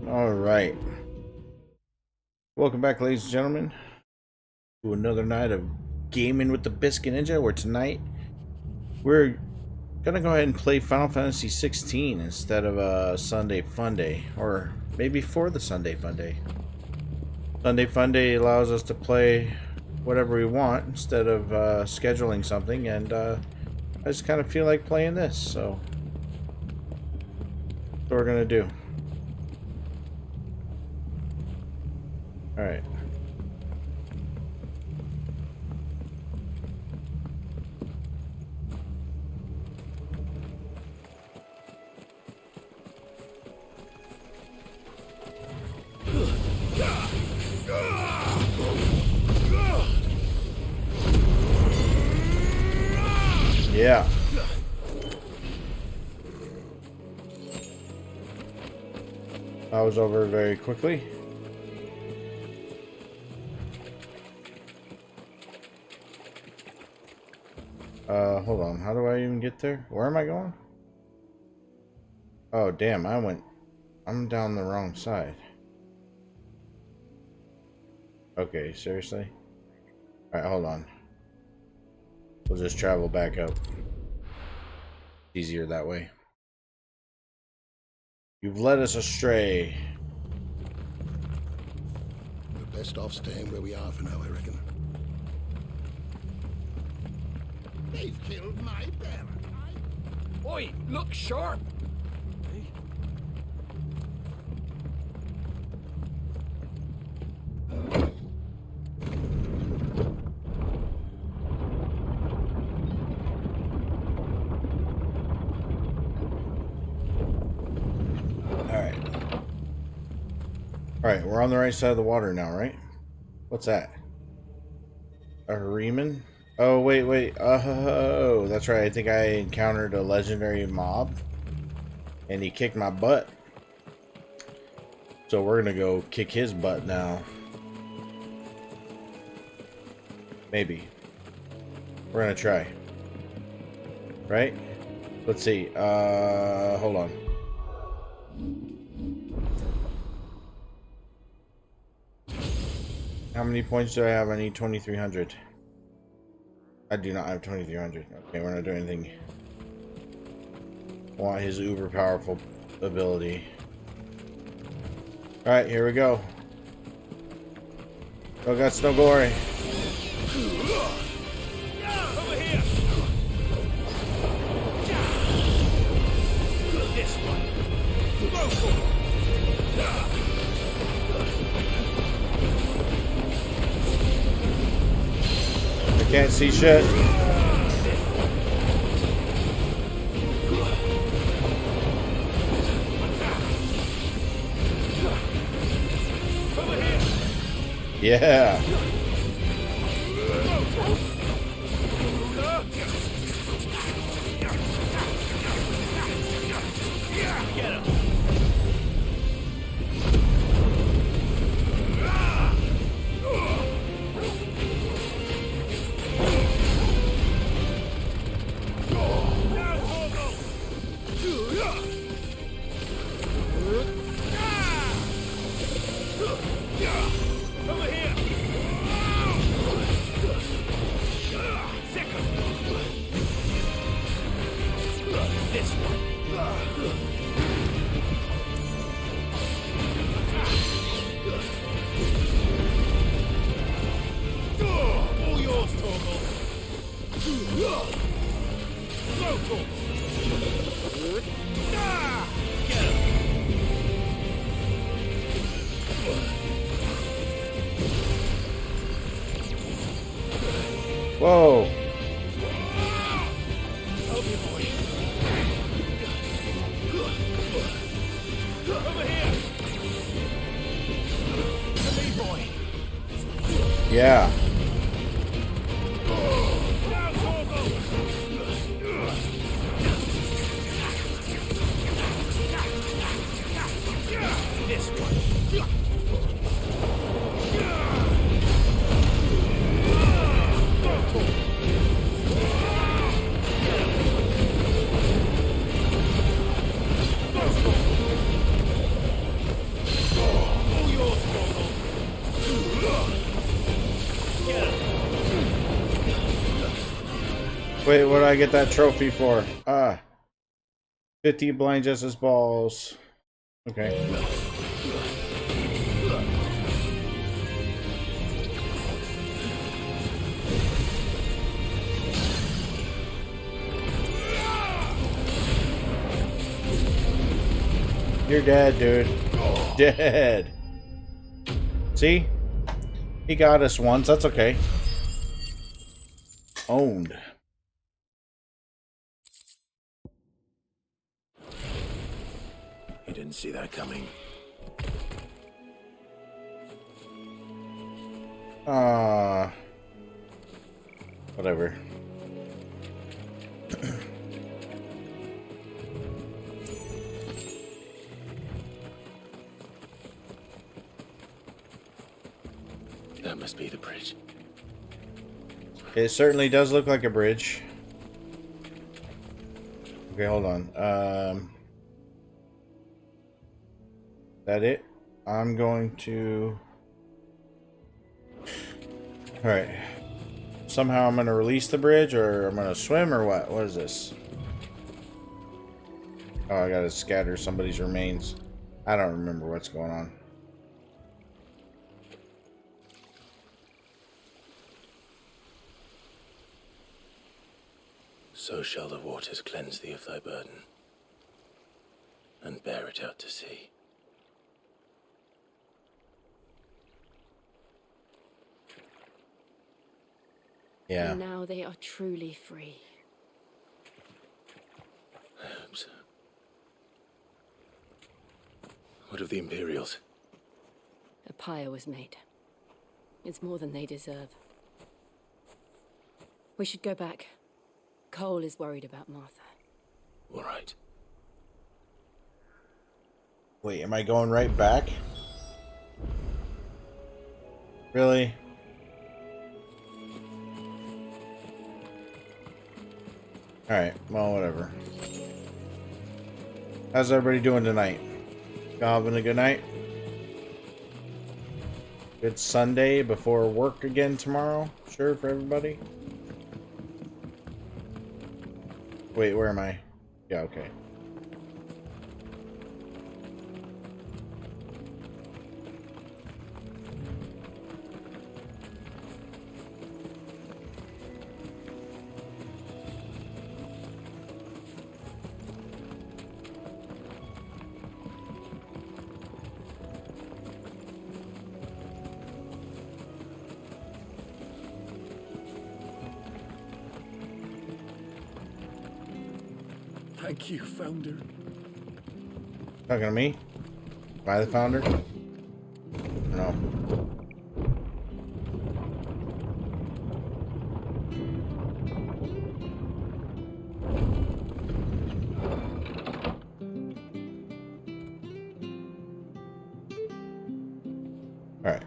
All right. Welcome back, ladies and gentlemen, to another night of Gaming with the Biscuit Ninja, where tonight we're going to go ahead and play Final Fantasy 16 instead of a Sunday Fun Day, or maybe for the Sunday Fun Day. Sunday Fun Day allows us to play whatever we want instead of scheduling something, and I just kind of feel like playing this, so that's what we're going to do. Alright. Yeah. That was over very quickly. Hold on. How do I even get there? Where am I going? Oh, damn. I'm down the wrong side. Okay, seriously? Alright, hold on. We'll just travel back up. Easier that way. You've led us astray. We're best off staying where we are for now, I reckon. They've killed my bear. Oi, look sharp! Alright, we're on the right side of the water now, right? What's that? A Harriman? Oh, wait. Oh, that's right. I think I encountered a legendary mob. And he kicked my butt. So we're gonna go kick his butt now. Maybe. We're gonna try. Right? Let's see. Hold on. How many points do I have? I need 2,300. I do not have 2,300. Okay, we're not doing anything. I want his uber powerful ability. Alright, here we go. No guts, no glory. Over here! This one! Go for it! Can't see shit. Yeah. Get him! Whoa. Yeah. This one. Wait, what did I get that trophy for? 50 blind justice balls. Okay. You're dead, dude. Dead. See? He got us once. That's okay. Owned. You didn't see that coming. Whatever. That must be the bridge. It certainly does look like a bridge. Okay, hold on. That it? I'm going to... Alright. Somehow I'm going to release the bridge, or I'm going to swim, or what? What is this? Oh, I got to scatter somebody's remains. I don't remember what's going on. So shall the waters cleanse thee of thy burden, and bear it out to sea. Yeah. And now they are truly free. I hope so. What of the Imperials? A pyre was made. It's more than they deserve. We should go back. Cole is worried about Martha. All right. Wait, am I going right back? Really? Alright, well, whatever. How's everybody doing tonight? Y'all having a good night? Good Sunday before work again tomorrow? Sure, for everybody? Wait, where am I? Yeah, okay. Thank you, Founder. Talking to me? Am I the founder? No. Alright.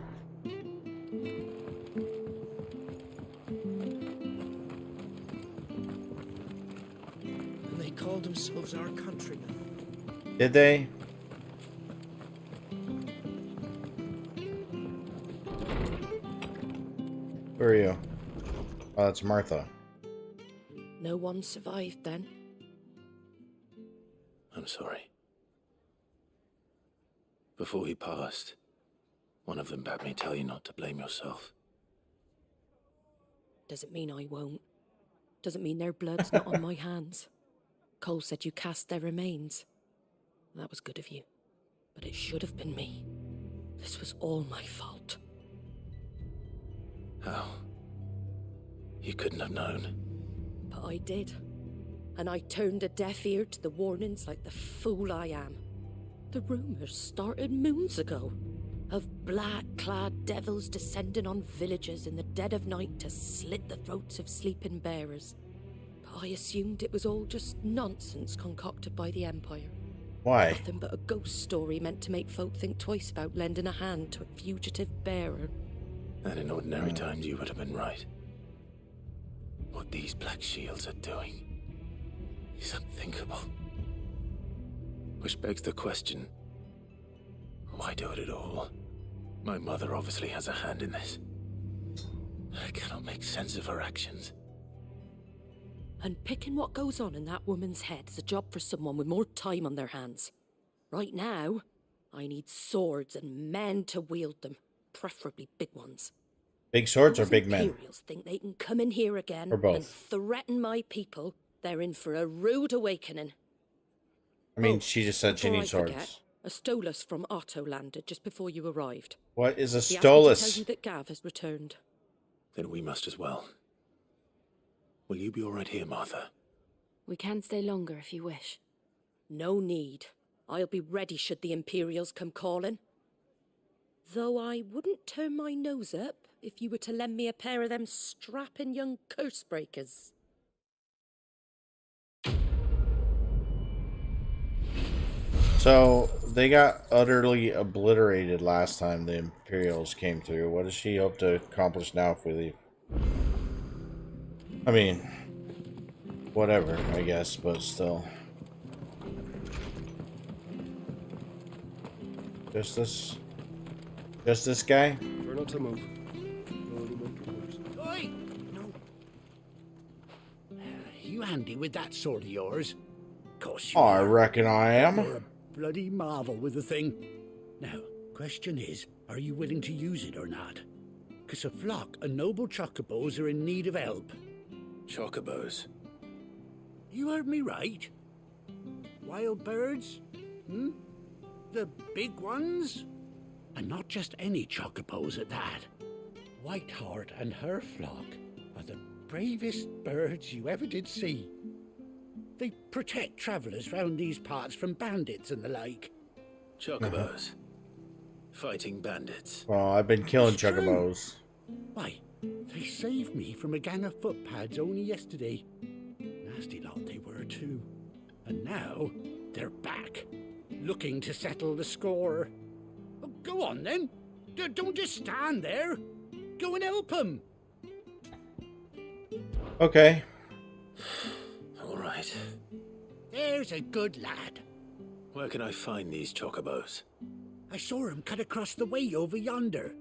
They called themselves our countrymen. Did they? Who are you? Oh, that's Martha. No one survived then. I'm sorry. Before he passed, one of them bade me tell you not to blame yourself. Doesn't mean I won't. Doesn't mean their blood's not on my hands. Cole said you cast their remains. That was good of you. But it should have been me. This was all my fault. How? You couldn't have known. But I did. And I turned a deaf ear to the warnings like the fool I am. The rumors started moons ago. Of black-clad devils descending on villages in the dead of night to slit the throats of sleeping bearers. But I assumed it was all just nonsense concocted by the Empire. Why? Nothing but a ghost story meant to make folk think twice about lending a hand to a fugitive bearer. And in ordinary times you would have been right. What these Black Shields are doing is unthinkable. Which begs the question, why do it at all? My mother obviously has a hand in this. I cannot make sense of her actions. And picking what goes on in that woman's head is a job for someone with more time on their hands. Right now, I need swords and men to wield them, preferably big ones. Big swords or Those big men? Imperials think they can come in here again Or both? and threaten my people. They're in for a rude awakening. I mean, she just said she before needs I forget, swords. a Stolas from Otto landed just before you arrived. What is a He asked me to tell Stolas? you that Gav has returned. Then we must as well. Will you be all right here, Martha? We can stay longer if you wish. No need. I'll be ready should the Imperials come calling. Though I wouldn't turn my nose up if you were to lend me a pair of them strapping young curse breakers. So, they got utterly obliterated last time the Imperials came through. What does she hope to accomplish now if we leave? I mean, whatever, I guess, but still. Just this guy? Try not to move. Oi! No. You handy with that sword of yours? Course you I are. reckon I am. You're a bloody marvel with the thing. Now, question is, are you willing to use it or not? 'Cause a flock of noble chocobos are in need of help. Chocobos. You heard me right. Wild birds? The big ones? And not just any chocobos at that. Whiteheart and her flock are the bravest birds you ever did see. They protect travellers round these parts from bandits and the like. Chocobos. Fighting bandits. Well, I've been killing It's true. chocobos. Why, they saved me from a gang of footpads only yesterday. Nasty lot they were too. And now they're back, looking to settle the score. Oh, go on then. Don't just stand there. Go and help them. Okay. All right. There's a good lad. Where can I find these chocobos? I saw him cut across the way over yonder.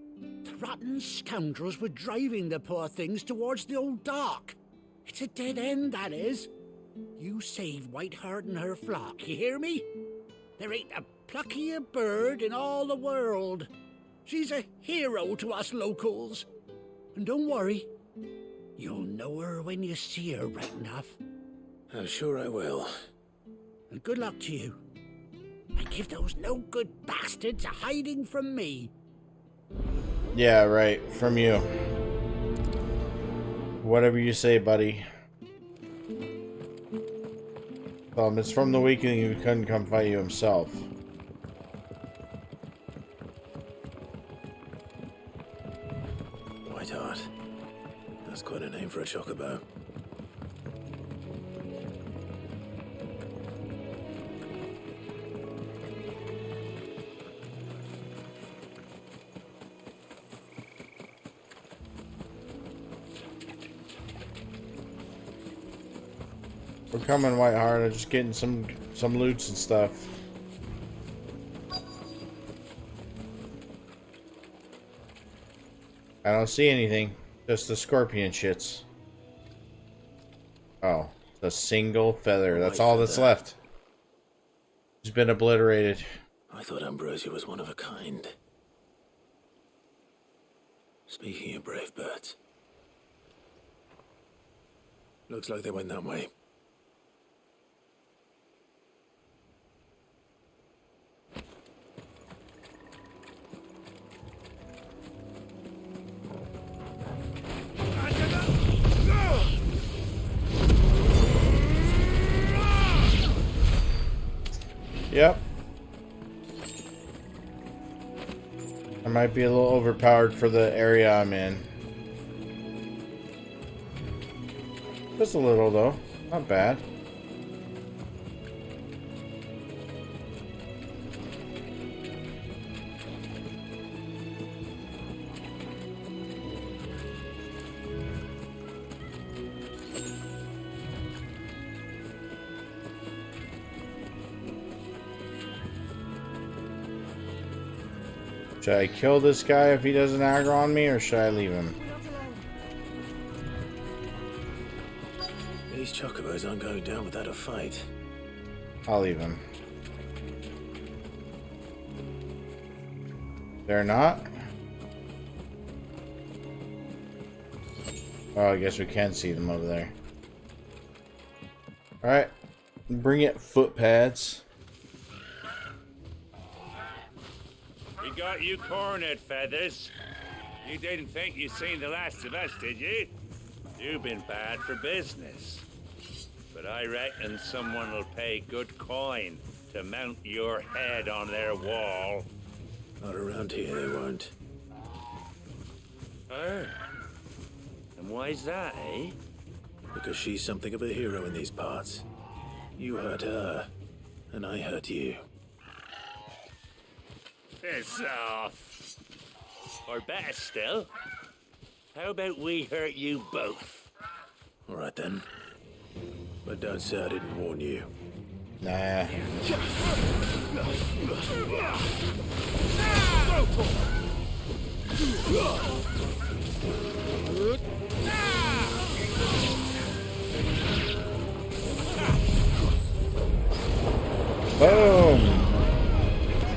The rotten scoundrels were driving the poor things towards the old dock. It's a dead end, that is. You save Whiteheart and her flock, you hear me? There ain't a pluckier bird in all the world. She's a hero to us locals. And don't worry, you'll know her when you see her right enough. I'm sure I will. And good luck to you. And give those no-good bastards a hiding from me. Yeah, right. From you. Whatever you say, buddy. It's from the weakling who couldn't come fight you himself. Whiteheart. That's quite a name for a chocobo. We're coming, Whiteheart. I'm just getting some loots and stuff. I don't see anything. Just the scorpion shits. Oh, the single feather. That's all that's left. It's been obliterated. I thought Ambrosia was one of a kind. Speaking of brave birds. Looks like they went that way. Yep. I might be a little overpowered for the area I'm in. Just a little, though. Not bad. Should I kill this guy if he doesn't aggro on me, or should I leave him? These chocobos aren't going down without a fight. I'll leave him. They're not? Oh, I guess we can see them over there. Alright. Bring it, foot pads. We got you cornered, Feathers. You didn't think you'd seen the last of us, did you? You've been bad for business. But I reckon someone will pay good coin to mount your head on their wall. Not around here, they won't. Oh. And why's that, eh? Because she's something of a hero in these parts. You hurt her, and I hurt you. Piss off. Or better still, how about we hurt you both? All right then. But don't say I didn't warn you. Nah. Boom!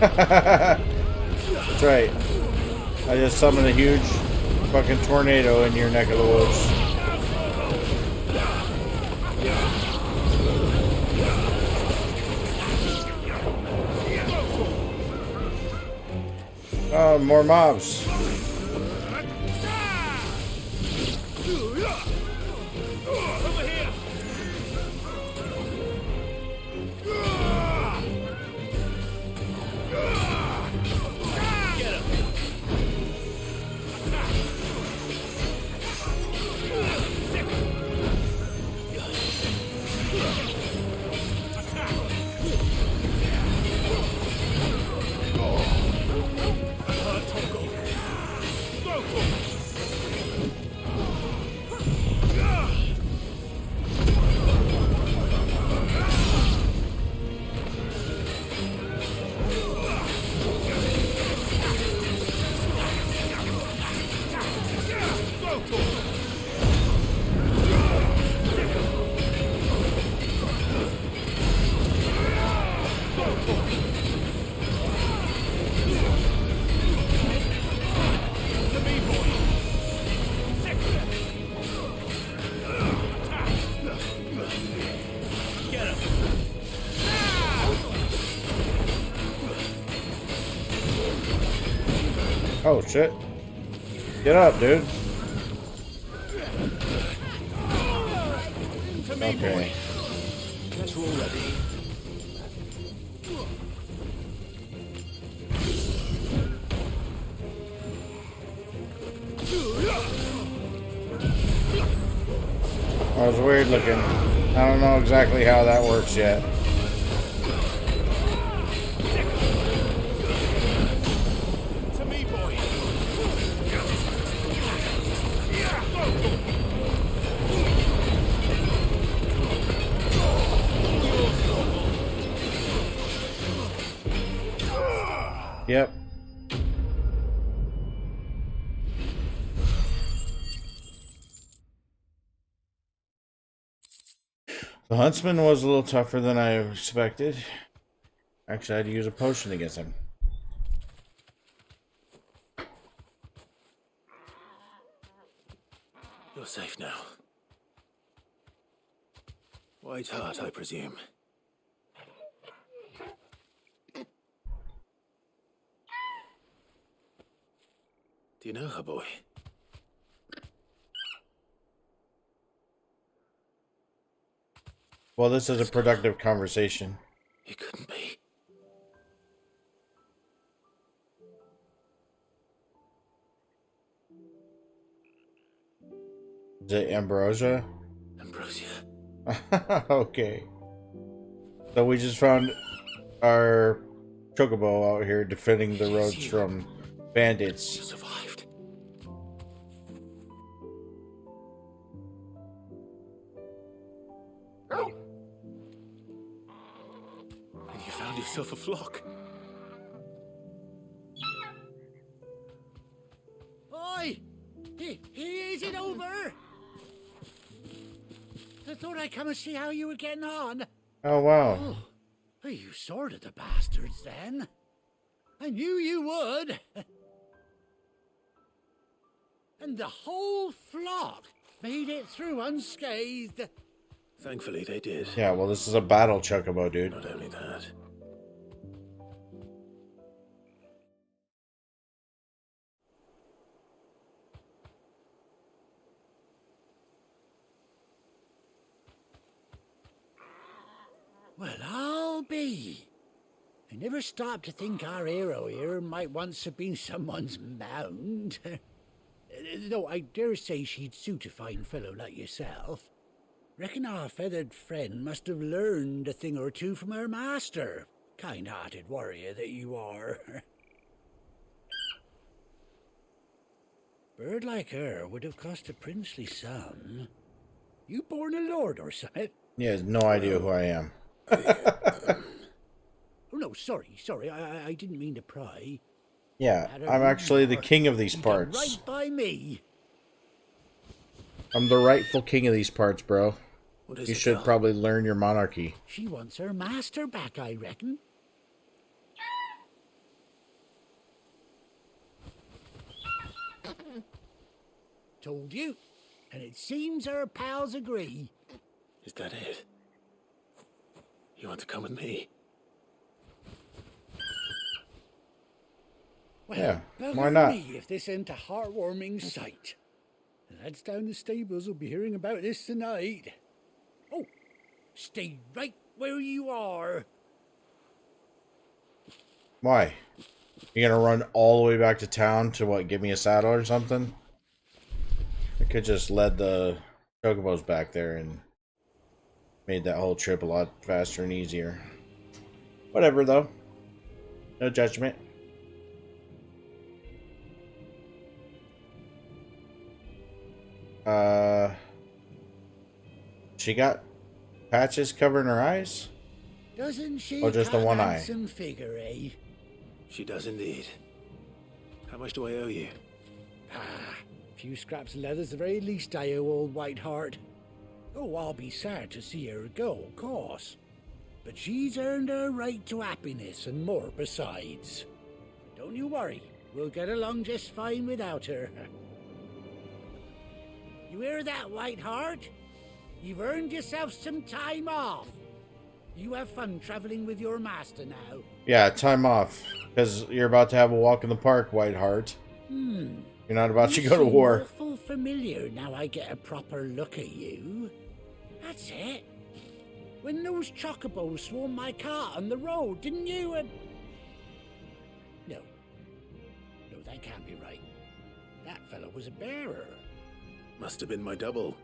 That's right. I just summoned a huge fucking tornado in your neck of the woods. Oh, more mobs. Oh shit. Get up, dude. Okay. Guess we're ready. That was weird looking. I don't know exactly how that works yet. Yep. The huntsman was a little tougher than I expected. Actually, I had to use a potion against him. You're safe now. White Heart, I presume. Do you know her, boy? Well, this is a productive conversation. It couldn't be. Is it Ambrosia? Ambrosia. Okay. So we just found our chocobo out here defending the roads from You bandits. survived. And you found yourself a flock. Oi! Is it over? I thought I'd come and see how you were getting on. Oh, wow. Oh, well, you sorted the bastards then. I knew you would. And the whole flock made it through unscathed. Thankfully, they did. Yeah, well, this is a battle chocobo, dude. Not only that. Well, I'll be. I never stopped to think our hero here might once have been someone's mount. Though I dare say she'd suit a fine fellow like yourself. Reckon our feathered friend must have learned a thing or two from her master. Kind-hearted warrior that you are. Bird like her would have cost a princely sum. You born a lord or something? He has no idea who I am. Oh, no, sorry. I didn't mean to pry. Yeah, I'm actually the king of these You did parts. right by me. I'm the rightful king of these parts, bro. What is You it, should Cal? probably learn your monarchy. She wants her master back, I reckon. Told you. And it seems her pals agree. Is that it? You want to come with me? Well, Yeah, bugger why not? me if this ain't a heartwarming sight. The lads down the stables will be hearing about this tonight. Oh, stay right where you are. Why? You gonna run all the way back to town to what, give me a saddle or something? I could just led the chocobos back there and made that whole trip a lot faster and easier. Whatever, though. No judgment. She got patches covering her eyes? Doesn't she? Or just the one eye? Handsome figure, eh? She does indeed. How much do I owe you? Ah, a few scraps of leather's the very least I owe old Whiteheart. Oh, I'll be sad to see her go, of course. But she's earned her right to happiness and more besides. Don't you worry, we'll get along just fine without her. You hear that, Whiteheart? You've earned yourself some time off. You have fun traveling with your master now. Yeah, time off. Because you're about to have a walk in the park, Whiteheart. You're not about to You go to seem war. awful familiar now I get a proper look at you. That's it. When those chocobos swarmed my cart on the road, didn't you? No, that can't be right. That fellow was a bearer. Must have been my double.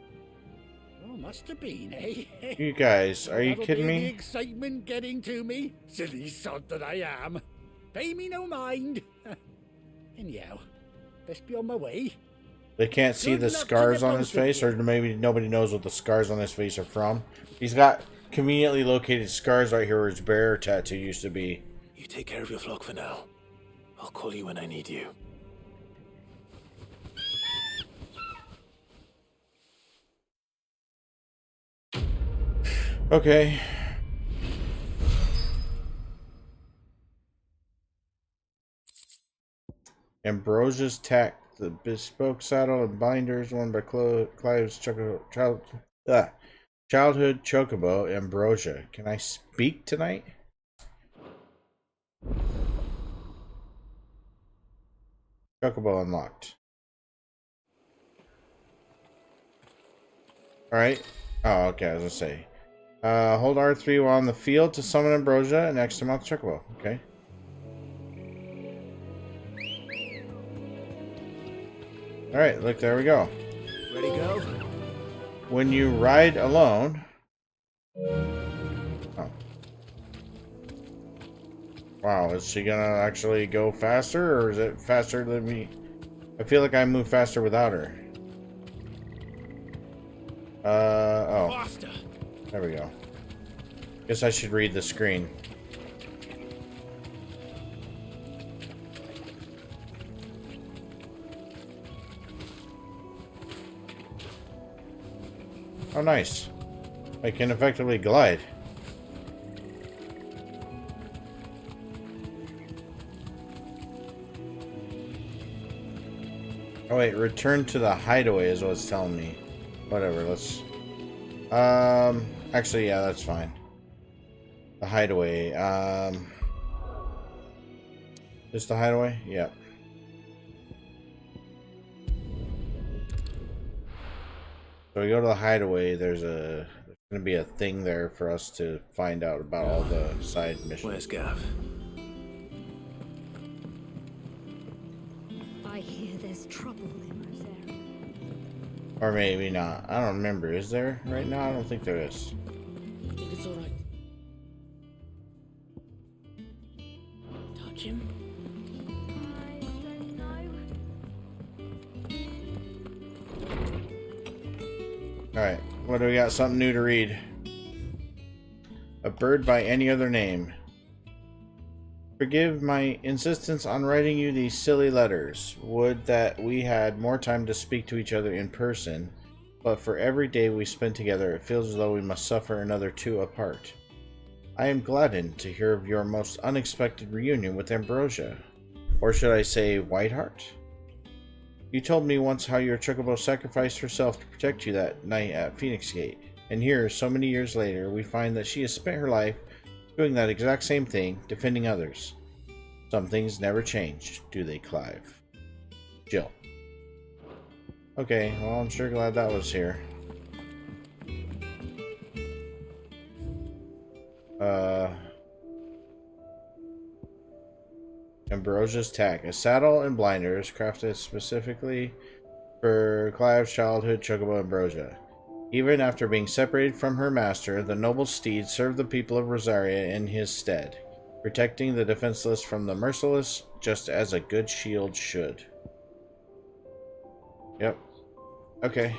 Oh, must have been, eh? You guys, are you That'll kidding be The me? excitement getting to me. Silly sod that I am. Pay me no mind. Anyhow, best be on my way. They can't see Good the luck to scars the on his both of face, you. or maybe nobody knows what the scars on his face are from. He's got conveniently located scars right here where his bear tattoo used to be. You take care of your flock for now. I'll call you when I need you. Okay. Ambrosia's tack, the bespoke saddle and binders worn by Clive's childhood chocobo, Ambrosia. Can I speak tonight? Chocobo unlocked. Alright. Oh, okay, I was gonna say. Hold R3 while on the field to summon Ambrosia and X to mount Chocobo. Okay. Alright, look, there we go. Ready to go? When you ride alone... Oh. Wow, is she gonna actually go faster, or is it faster than me? I feel like I move faster without her. Oh. Faster. There we go. Guess I should read the screen. Oh, nice. I can effectively glide. Oh wait, return to the hideaway is what it's telling me. Whatever, let's... Actually, yeah, that's fine. The hideaway, Just the hideaway? Yep. So we go to the hideaway, there's gonna be a thing there for us to find out about all the side missions. Where's Gav? I hear there's trouble in those areas. Or maybe not. I don't remember. Is there right now? I don't think there is. I think it's alright. Touch him. I don't know. Alright, what do we got? Something new to read. A bird by any other name. Forgive my insistence on writing you these silly letters. Would that we had more time to speak to each other in person, but for every day we spend together it feels as though we must suffer another two apart. I am gladdened to hear of your most unexpected reunion with Ambrosia. Or should I say Whiteheart? You told me once how your chocobo sacrificed herself to protect you that night at Phoenix Gate, and here, so many years later, we find that she has spent her life doing that exact same thing, defending others. Some things never change, do they, Clive? Jill. Okay, well, I'm sure glad that was here. Ambrosia's Tack. A saddle and blinders crafted specifically for Clive's childhood chocobo Ambrosia. Even after being separated from her master, the noble steed served the people of Rosaria in his stead, protecting the defenseless from the merciless, just as a good shield should. Yep. Okay.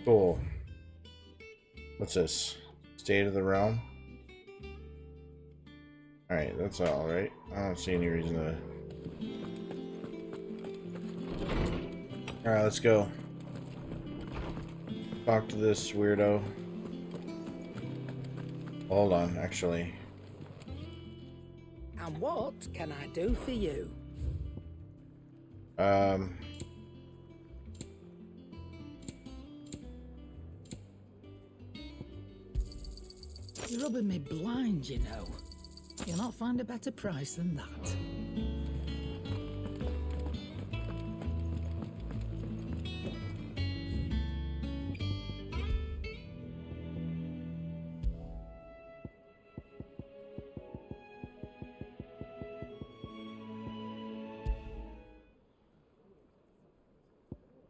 Cool. What's this? State of the realm? Alright, that's all right. I don't see any reason to... Alright, let's go. Talk to this weirdo. Hold on, actually. And what can I do for you? You're rubbing me blind, you know. You'll not find a better price than that.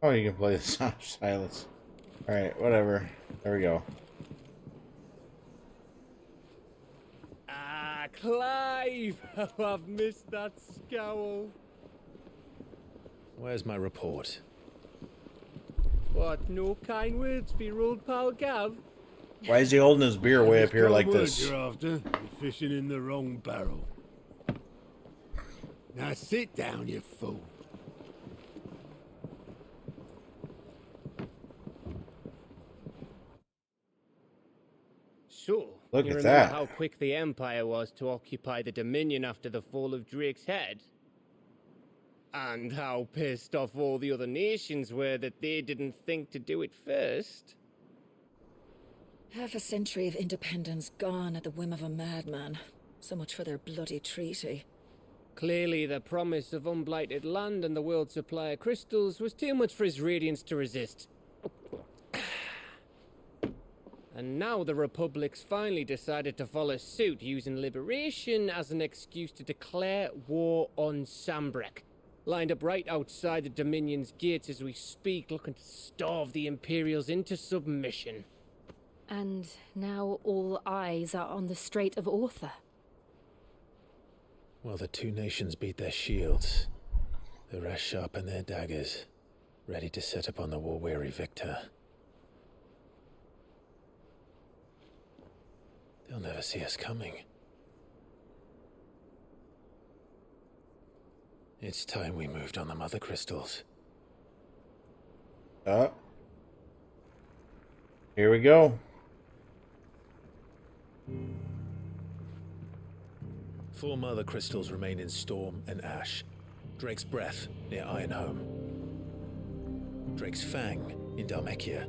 Oh, you can play the sound of silence. Alright, whatever. There we go. Ah, Clive! How I've missed that scowl. Where's my report? What, no kind words for your old pal Gav? Why is he holding his beer way up here like this? You're after. You're fishing in the wrong barrel. Now sit down, you fool. So, Look you at remember that. how quick the Empire was to occupy the Dominion after the fall of Drake's Head? And how pissed off all the other nations were that they didn't think to do it first? Half a century of independence gone at the whim of a madman. So much for their bloody treaty. Clearly, the promise of unblighted land and the world's supply of crystals was too much for his radiance to resist. And now the Republic's finally decided to follow suit, using liberation as an excuse to declare war on Sambrek. Lined up right outside the Dominion's gates as we speak, looking to starve the Imperials into submission. And now all eyes are on the Strait of Author. Well, the two nations beat their shields. The rest sharpen their daggers, ready to set upon the war-weary victor. They'll never see us coming. It's time we moved on the mother crystals. Here we go. Four mother crystals remain in Storm and Ash. Drake's Breath near Ironhome. Drake's Fang in Dhalmekia.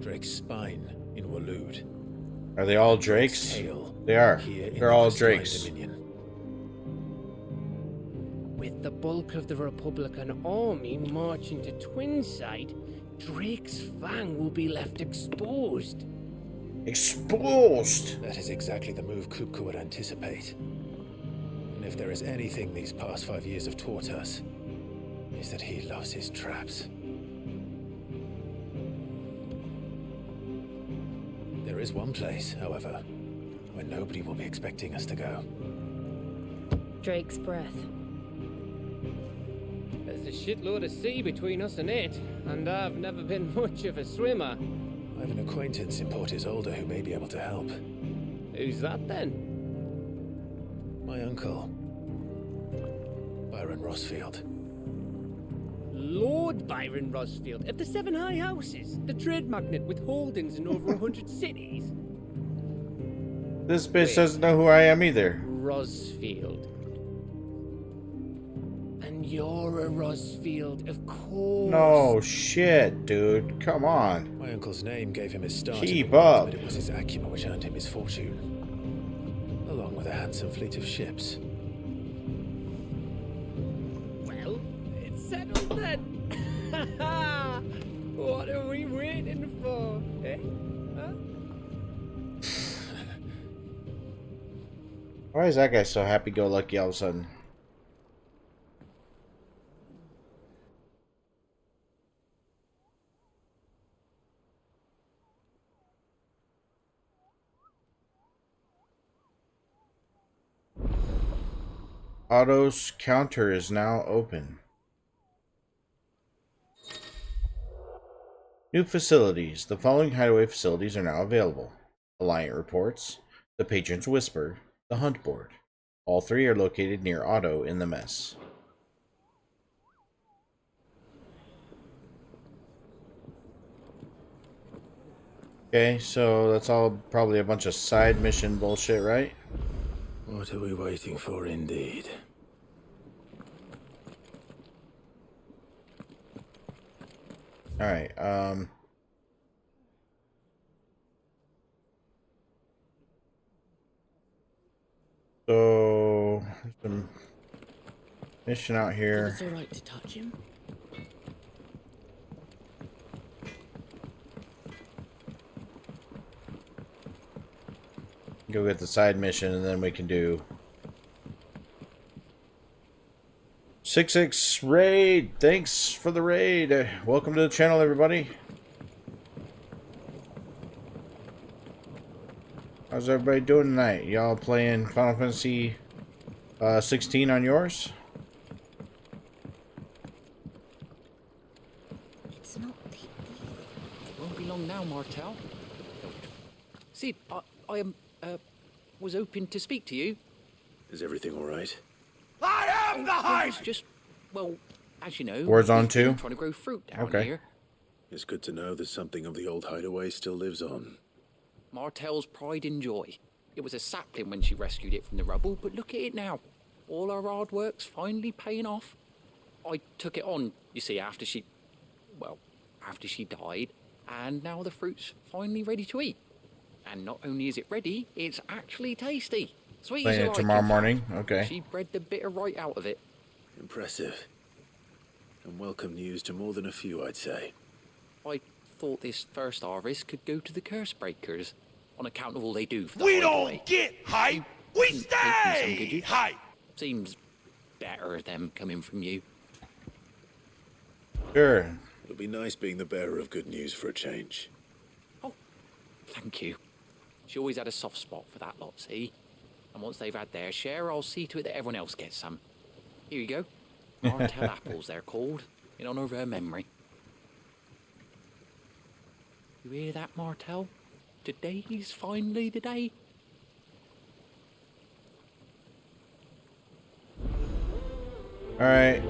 Drake's Spine in Waloed. Are they all Drakes? Tail They are. here in They're the all Crystalline Drakes. Dominion. With the bulk of the Republican army marching to Twinside, Drake's Fang will be left exposed. Exposed! That is exactly the move Kupka would anticipate. And if there is anything these past 5 years have taught us, is that he loves his traps. There is one place, however, where nobody will be expecting us to go. Drake's Breath. There's a shitload of sea between us and it, and I've never been much of a swimmer. I have an acquaintance in Port Isolde who may be able to help. Who's that then? My uncle, Byron Rossfield. Lord Byron Rossfield of the Seven High Houses, the trade magnate with holdings in over 100 cities. This bitch doesn't know who I am either. Rossfield. And you're a Rossfield, of course. No shit, dude. Come on. My uncle's name gave him his start. Keep in the world, up. But it was his acumen which earned him his fortune, along with a handsome fleet of ships. Well, it's settled then. What are we waiting for, eh? Huh? Why is that guy so happy-go-lucky all of a sudden? Otto's counter is now open. New facilities. The following hideaway facilities are now available. Alliant reports, the Pigeons Whisper, the Hunt Board. All three are located near Otto in the mess. Okay, so that's all probably a bunch of side mission bullshit, right? What are we waiting for, indeed? Alright, so there's some mission out here. It's alright to touch him. Go get the side mission and then we can do 6-6 raid. Thanks for the raid. Welcome to the channel, everybody. How's everybody doing tonight? Y'all playing Final Fantasy 16 on yours? It's not the It won't be long now, Martel. Sid, I was hoping to speak to you. Is everything all right? I am the heart! It's just, well, as you know, Warzone we've been 2? trying to grow fruit down Okay. here. It's good to know that something of the old hideaway still lives on. Martel's pride and joy. It was a sapling when she rescued it from the rubble, but look at it now. All our hard work's finally paying off. I took it on, you see, after she died, and now the fruit's finally ready to eat. And not only is it ready, it's actually tasty. Sweet as Playing you it like, tomorrow in fact. morning? Okay. She bred the bitter right out of it. Impressive. And welcome news to more than a few, I'd say. I thought this first harvest could go to the curse breakers, on account of all they do for the We hideaway. don't get hype, we Couldn't take me some, could stay you? hype. Seems better them coming from you. Sure. It'll be nice being the bearer of good news for a change. Thank you. She always had a soft spot for that lot, see? And once they've had their share, I'll see to it that everyone else gets some. Here you go. Martel apples, they're called, in honor of her memory. You hear that, Martel? Today's finally the day. Alright.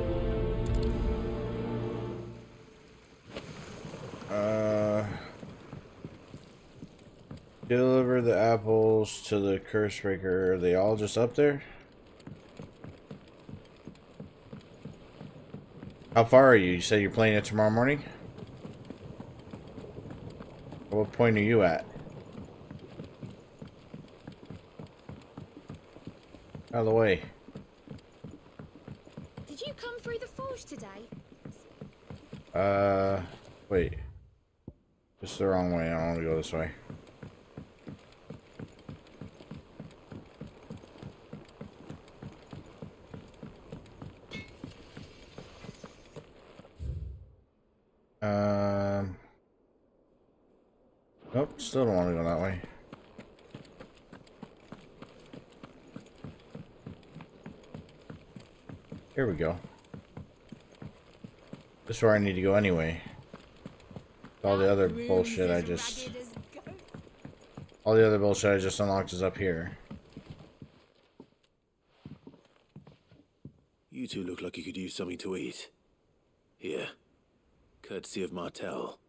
Deliver the apples to the curse breaker. Are they all just up there? How far are you? You said you're playing it tomorrow morning? What point are you at? Out of the way. Did you come through the forge today? Wait. It's the wrong way. I don't want to go this way. Nope, still don't want to go that way. Here we go. This is where I need to go anyway. All the other bullshit I just... All the other bullshit I just unlocked is up here. You two look like you could use something to eat. Here. Courtesy of Martel.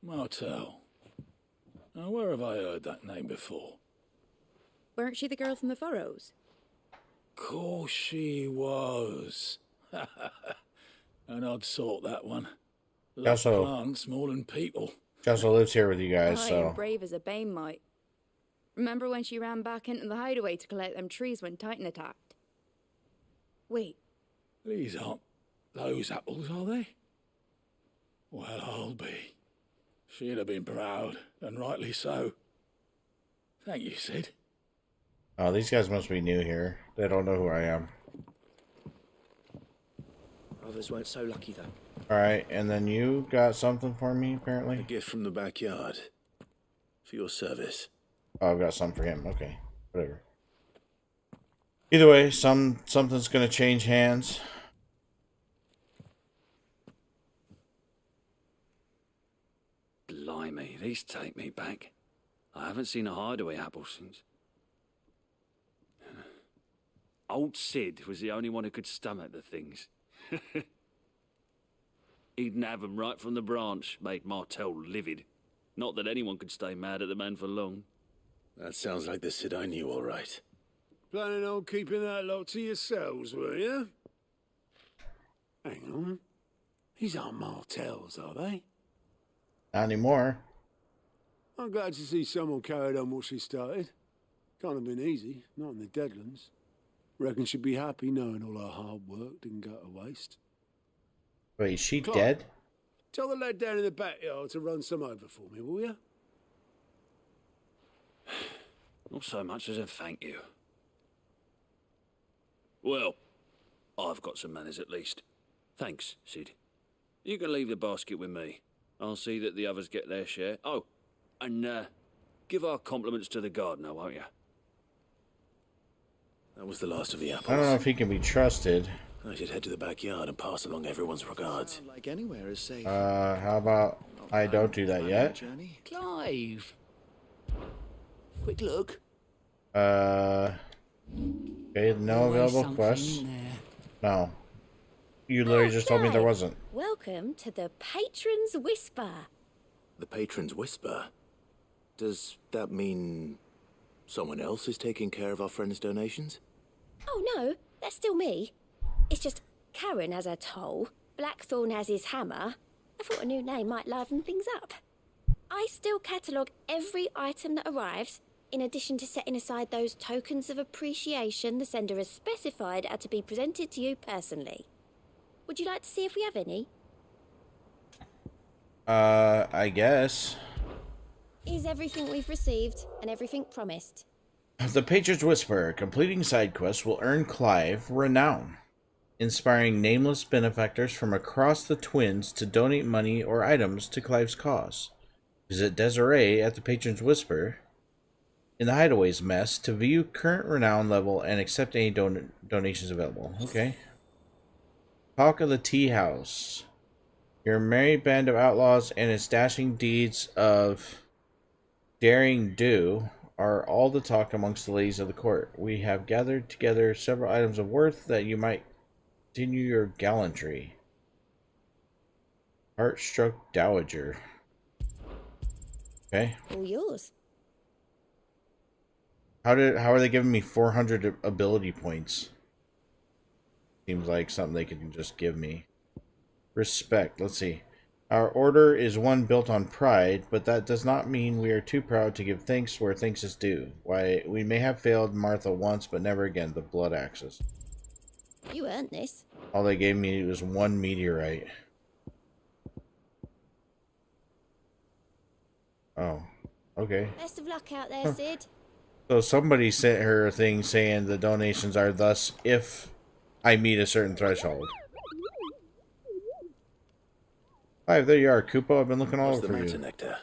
Martel. Now, where have I heard that name before? Weren't she the girl from the furrows? Course she was. An odd sort, that one. Loves plants more than people. She also lives here with you guys, Aye, so... and brave as a bane might. Remember when she ran back into the hideaway to collect them trees when Titan attacked? Wait. These aren't those apples, are they? Well, I'll be. She'd have been proud, and rightly so. Thank you, Sid. Oh, these guys must be new here. They don't know who I am. Others weren't so lucky, though. Alright, and then you got something for me, apparently? A gift from the backyard. For your service. Oh, I've got something for him. Okay, whatever. Either way, something's gonna change hands. Blimey, these take me back. I haven't seen a hideaway apple since. Old Sid was the only one who could stomach the things. He'd nab them right from the branch, made Martel livid. Not that anyone could stay mad at the man for long. That sounds like the Sid I knew, all right. Planning on keeping that lot to yourselves, were you? Hang on. These aren't Martels, are they? Not anymore. I'm glad to see someone carried on what she started. Can't have been easy, not in the Deadlands. Reckon she'd be happy knowing all her hard work didn't go to waste. Wait, is she Clark, dead? Tell the lad down in the backyard to run some over for me, will you? Not so much as a thank you. Well, I've got some manners at least. Thanks, Sid. You can leave the basket with me. I'll see that the others get their share. Oh, and give our compliments to the gardener, won't you? That was the last of the apples. I don't know if he can be trusted. I should head to the backyard and pass along everyone's regards. Like anywhere is safe. How about I don't do that yet? Clive. Quick look. Okay, no available quests. No. You literally just told me there wasn't. Welcome to the Patron's Whisper. The Patron's Whisper? Does that mean someone else is taking care of our friend's donations? Oh no, that's still me. It's just Karen has her toll, Blackthorn has his hammer. I thought a new name might liven things up. I still catalogue every item that arrives, in addition to setting aside those tokens of appreciation the sender has specified are to be presented to you personally. Would you like to see if we have any? I guess. Is everything we've received and everything promised? The Patriots Whisper. Completing side quests will earn Clive renown, inspiring nameless benefactors from across the Twins to donate money or items to Clive's cause. Visit Desiree at the Patrons Whisper in the Hideaway's mess to view current renown level and accept any donations available. Okay. Talk of the Tea House. Your merry band of outlaws and its dashing deeds of daring do are all the talk amongst the ladies of the court. We have gathered together several items of worth that you might continue your gallantry. Heartstruck Dowager. Okay. All yours. How are they giving me 400 ability points? Seems like something they can just give me. Respect. Let's see. Our order is one built on pride, but that does not mean we are too proud to give thanks where thanks is due. Why, we may have failed Martha once, but never again. The blood axes. You earned this. All they gave me was one meteorite. Oh, okay. Best of luck out there, Sid. So somebody sent her a thing saying the donations are thus if I meet a certain threshold. Hi, there you are, Kupo. I've been looking all over for you. Nectar?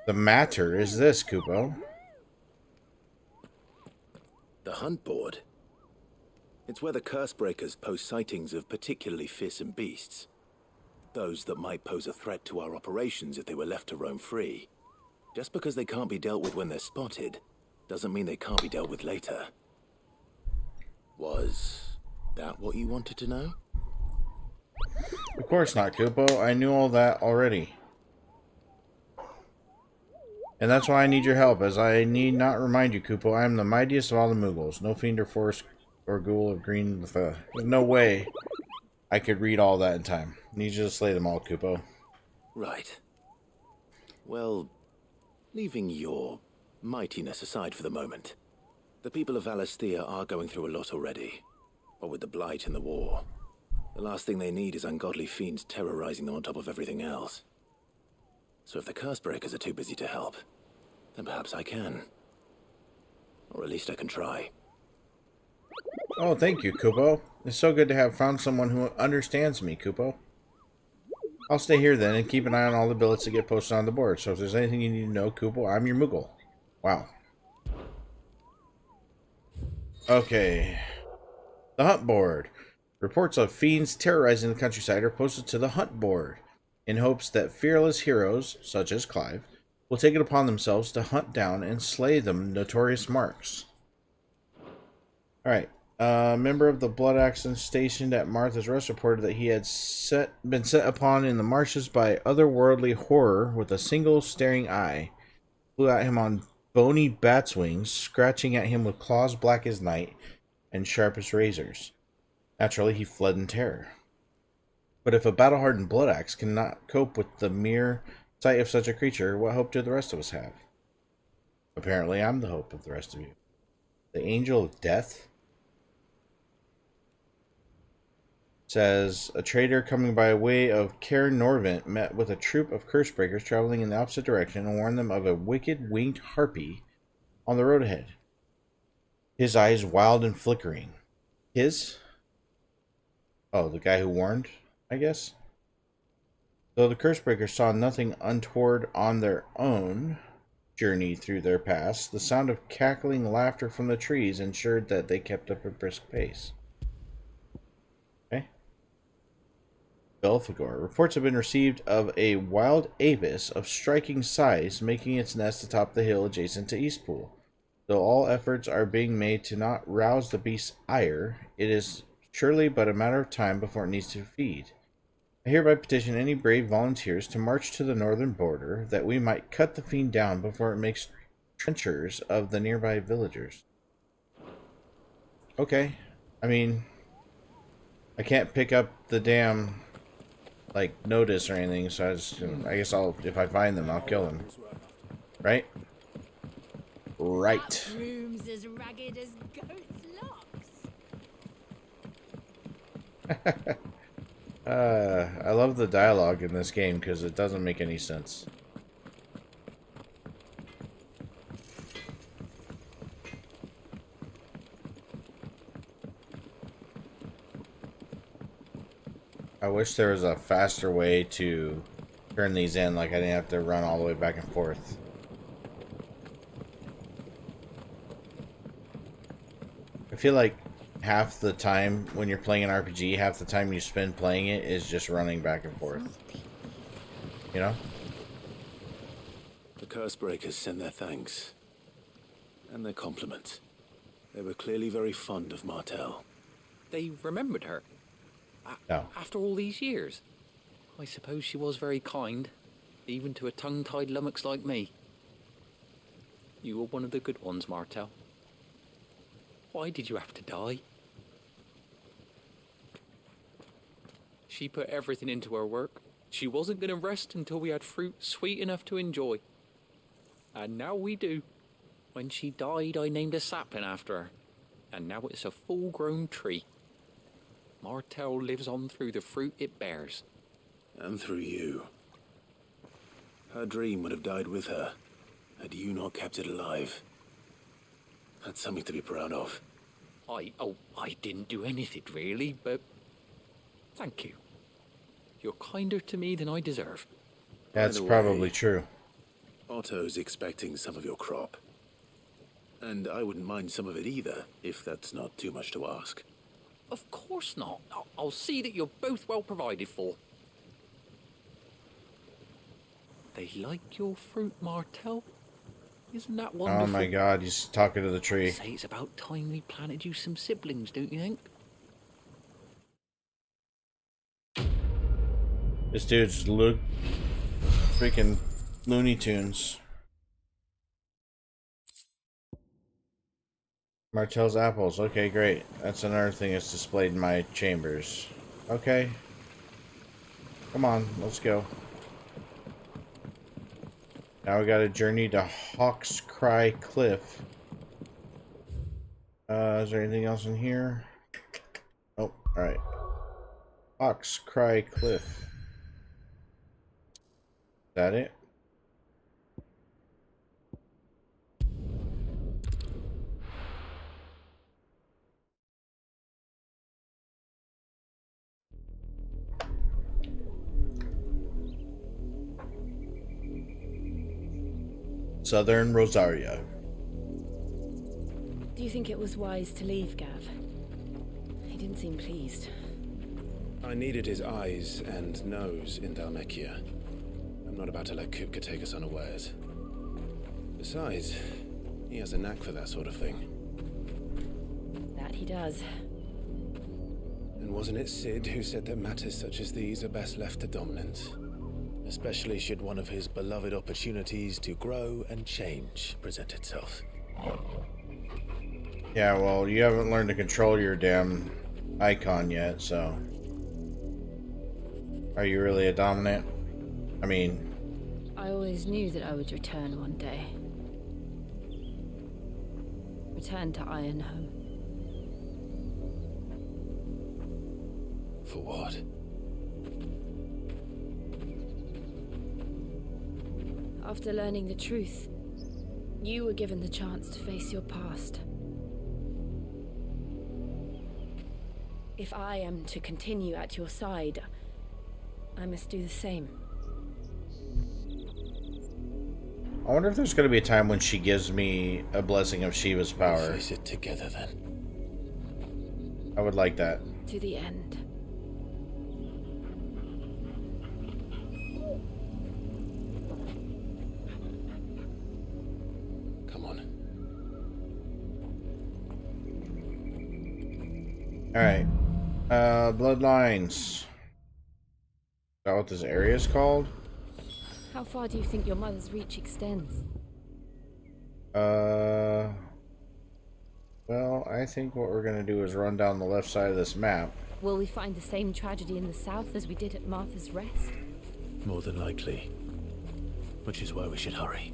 The matter is this, Kupo. The hunt board. It's where the Cursebreakers post sightings of particularly fearsome beasts. Those that might pose a threat to our operations if they were left to roam free. Just because they can't be dealt with when they're spotted, doesn't mean they can't be dealt with later. Was that what you wanted to know? Of course not, Kupo. I knew all that already. And that's why I need your help, as I need not remind you, Kupo, I am the mightiest of all the Muggles. No fiend or force or ghoul of green... There's no way I could read all that in time. I need you to slay them all, Kupo. Right. Well, leaving your mightiness aside for the moment, the people of Valisthea are going through a lot already. What with the Blight and the war. The last thing they need is ungodly fiends terrorizing them on top of everything else. So if the Cursebreakers are too busy to help, then perhaps I can. Or at least I can try. Oh, thank you, Kupo. It's so good to have found someone who understands me, Kupo. I'll stay here then and keep an eye on all the billets that get posted on the board. So if there's anything you need to know, Kupo, I'm your Moogle. Wow. Okay. The hunt board. Reports of fiends terrorizing the countryside are posted to the hunt board in hopes that fearless heroes, such as Clive, will take it upon themselves to hunt down and slay them notorious marks. Alright. A member of the Blood Axe stationed at Martha's Rest reported that he had been set upon in the marshes by otherworldly horror with a single staring eye. Flew at him on bony bat's wings, scratching at him with claws black as night and sharp as razors. Naturally, he fled in terror. But if a battle-hardened blood axe cannot cope with the mere sight of such a creature, what hope do the rest of us have? Apparently, I'm the hope of the rest of you. The Angel of Death says, a trader coming by way of Cair Norvent met with a troop of Cursebreakers traveling in the opposite direction and warned them of a wicked winged harpy on the road ahead. His eyes wild and flickering. His? Oh, the guy who warned, I guess? Though the Cursebreakers saw nothing untoward on their own journey through their pass, the sound of cackling laughter from the trees ensured that they kept up a brisk pace. Okay. Belphegor. Reports have been received of a wild avis of striking size making its nest atop the hill adjacent to Eastpool. Though all efforts are being made to not rouse the beast's ire, it is surely but a matter of time before it needs to feed. I hereby petition any brave volunteers to march to the northern border, that we might cut the fiend down before it makes trenchers of the nearby villagers. Okay. I mean, I can't pick up the damn, like, notice or anything, so I guess if I find them, I'll kill them. Right? Right. Room's as ragged as goat's locks. I love the dialogue in this game because it doesn't make any sense. I wish there was a faster way to turn these in, like I didn't have to run all the way back and forth. I feel like half the time when you're playing an RPG, half the time you spend playing it is just running back and forth. You know? The Cursebreakers send their thanks. And their compliments. They were clearly very fond of Martel. They remembered her? No. After all these years? I suppose she was very kind, even to a tongue-tied lummox like me. You were one of the good ones, Martel. Why did you have to die? She put everything into her work. She wasn't going to rest until we had fruit sweet enough to enjoy. And now we do. When she died, I named a sapling after her. And now it's a full-grown tree. Martel lives on through the fruit it bears. And through you. Her dream would have died with her, had you not kept it alive. That's something to be proud of. I didn't do anything really, but thank you. You're kinder to me than I deserve. That's probably true. Otto's expecting some of your crop. And I wouldn't mind some of it either, if that's not too much to ask. Of course not. I'll see that you're both well provided for. They like your fruit, Martel. Isn't that wonderful? Oh my god, he's talking to the tree. Say it's about time we planted you some siblings, don't you think? This dude's freaking Looney Tunes. Martel's apples. Okay, great. That's another thing that's displayed in my chambers. Okay. Come on, let's go. Now we got a journey to Hawk's Cry Cliff. Is there anything else in here? Oh, alright. Hawk's Cry Cliff. Is that it? Southern Rosaria. Do you think it was wise to leave, Gav? He didn't seem pleased. I needed his eyes and nose in Dhalmekia. I'm not about to let Kupka take us unawares. Besides, he has a knack for that sort of thing. That he does. And wasn't it Sid who said that matters such as these are best left to dominance? Especially should one of his beloved opportunities to grow and change present itself. Yeah, well, you haven't learned to control your damn icon yet, so... Are you really a dominant? I mean... I always knew that I would return one day. Return to Ironhome. For what? After learning the truth, you were given the chance to face your past. If I am to continue at your side, I must do the same. I wonder if there's going to be a time when she gives me a blessing of Shiva's power. We'll face it together then. I would like that. To the end. Come on. Alright. Bloodlines. Is that what this area is called? How far do you think your mother's reach extends? Well, I think what we're gonna do is run down the left side of this map. Will we find the same tragedy in the south as we did at Martha's Rest? More than likely. Which is why we should hurry.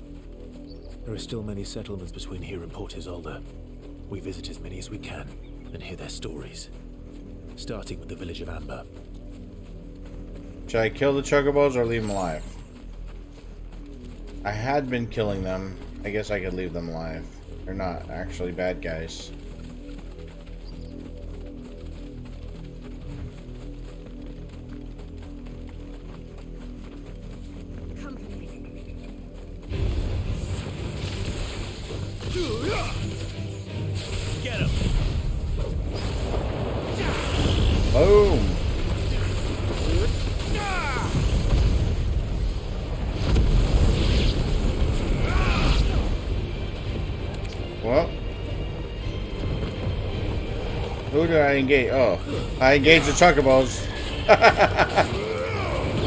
There are still many settlements between here and Port Isolde. We visit as many as we can and hear their stories. Starting with the village of Amber. Should I kill the chocobos or leave them alive? I had been killing them. I guess I could leave them alive. They're not actually bad guys. Get him! Boom! Well, who did I engage? Oh, I engaged the chocobos.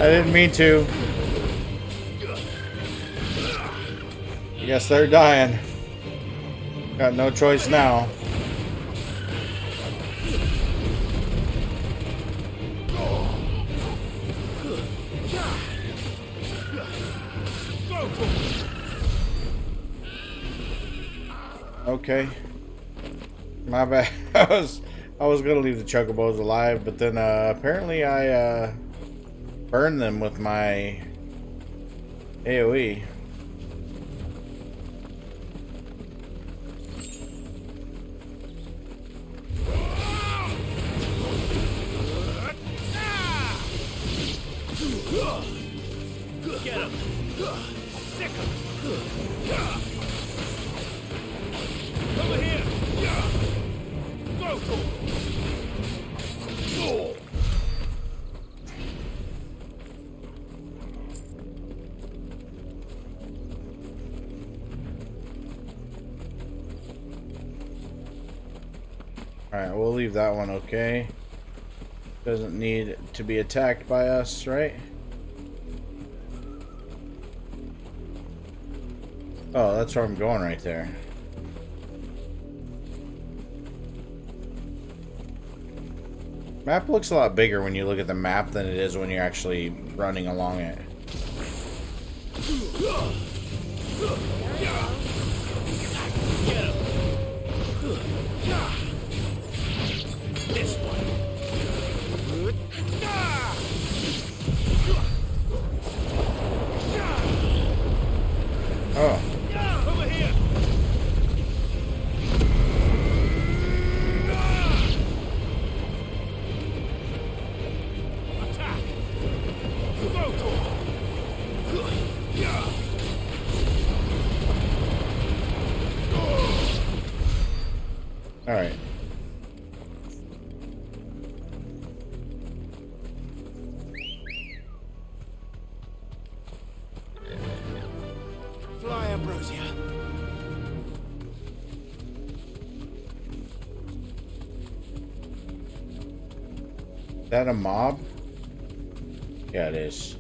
I didn't mean to. I guess they're dying. Got no choice now. Okay. My bad. I was gonna leave the chocobos alive, but then apparently I burned them with my AoE. Get him! Sick him! Over here! Go! Alright, we'll leave that one okay. Doesn't need to be attacked by us, right? Oh, that's where I'm going right there. Map looks a lot bigger when you look at the map than it is when you're actually running along it. This one. Oh. Over here. Attack. All right. Fly, Ambrosia. Is that a mob? Yeah, it is.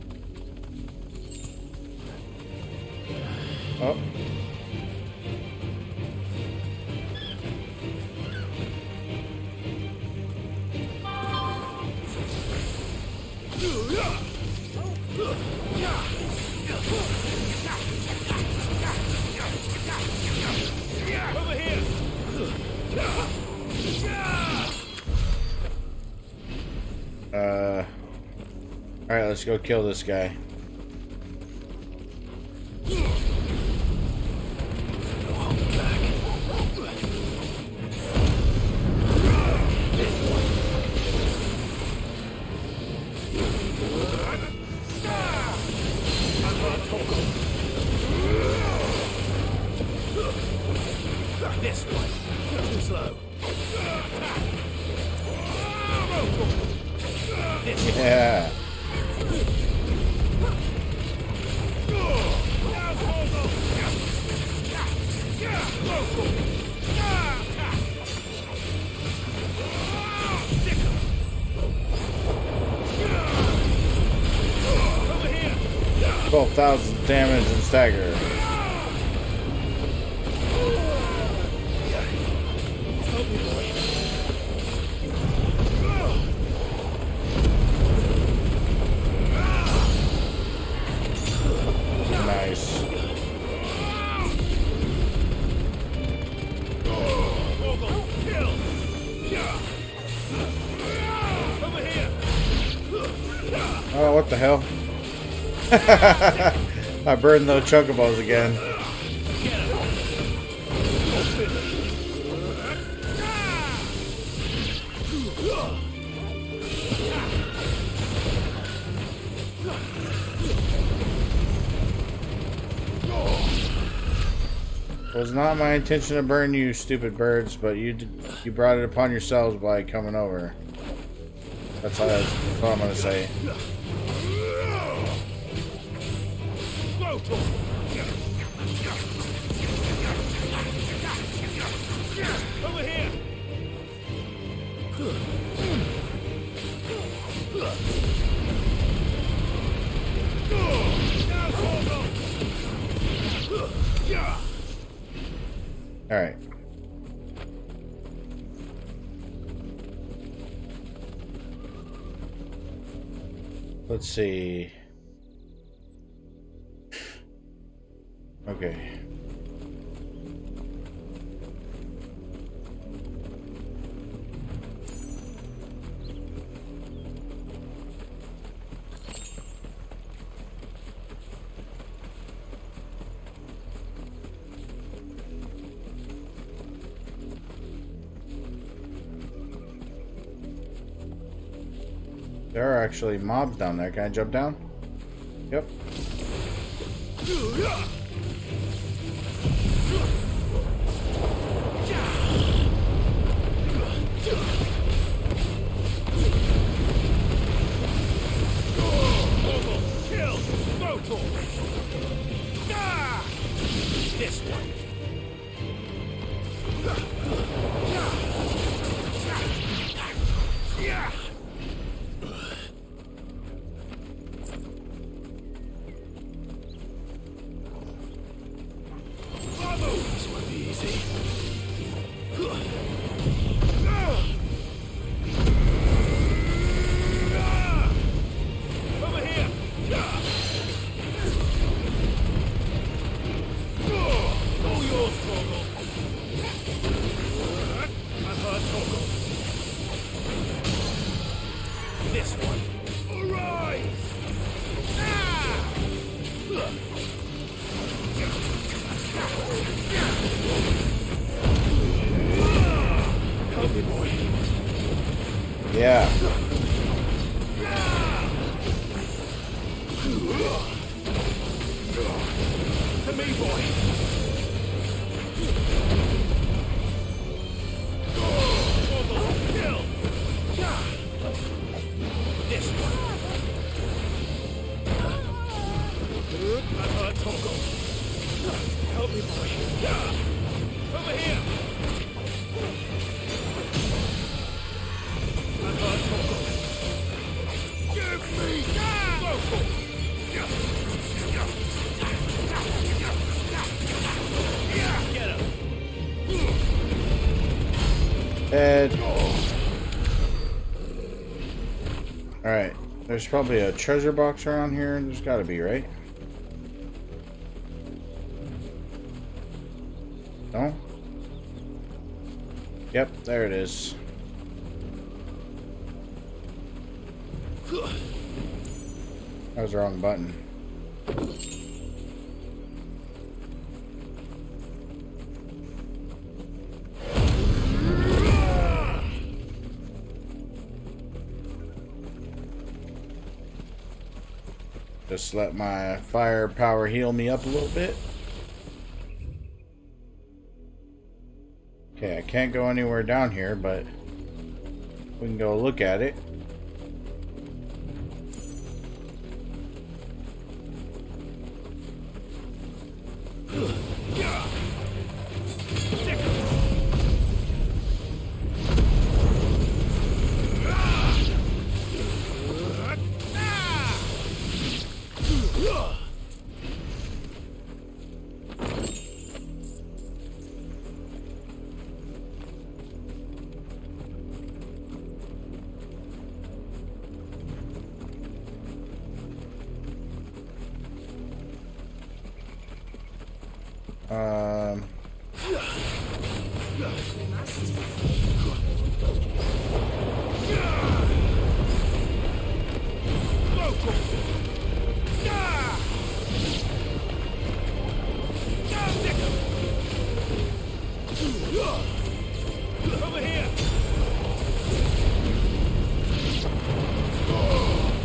Oh. Over here. Alright, let's go kill this guy. This one. Too slow. Yeah. Over here. 12,000 damage and stagger. Nice. Oh, what the hell? I burned those chocobos again. It was not my intention to burn you, stupid birds, but you brought it upon yourselves by coming over. That's all I'm gonna say. Over here. Alright. Let's see. Okay. There are actually mobs down there. Can I jump down? Yep. This one. This won't be easy. Over here! All yours, Torgal. I've heard Torgal. This one. Arise! Help me, boy. Yeah. To me, boy. Almost killed. This one. I've heard Torgal. Help me, boy. Over here. I've heard Torgal. Give me Torgal. Get him. Head. Alright. There's probably a treasure box around here. There's gotta be, right? No? Yep, there it is. That was the wrong button. Just let my firepower heal me up a little bit. Okay, I can't go anywhere down here, but we can go look at it.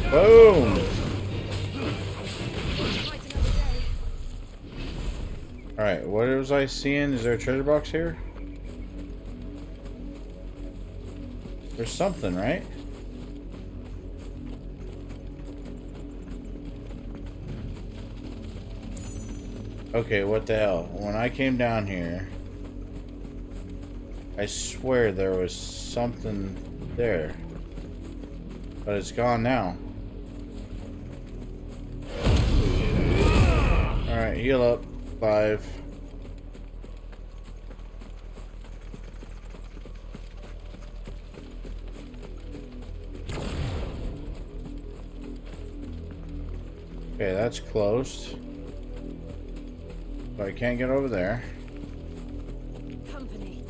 Boom! Alright, what was I seeing? Is there a treasure box here? There's something, right? Okay, what the hell? When I came down here, I swear there was something there. But it's gone now. Alright, heal up. 5. Okay, that's closed. So I can't get over there. Company.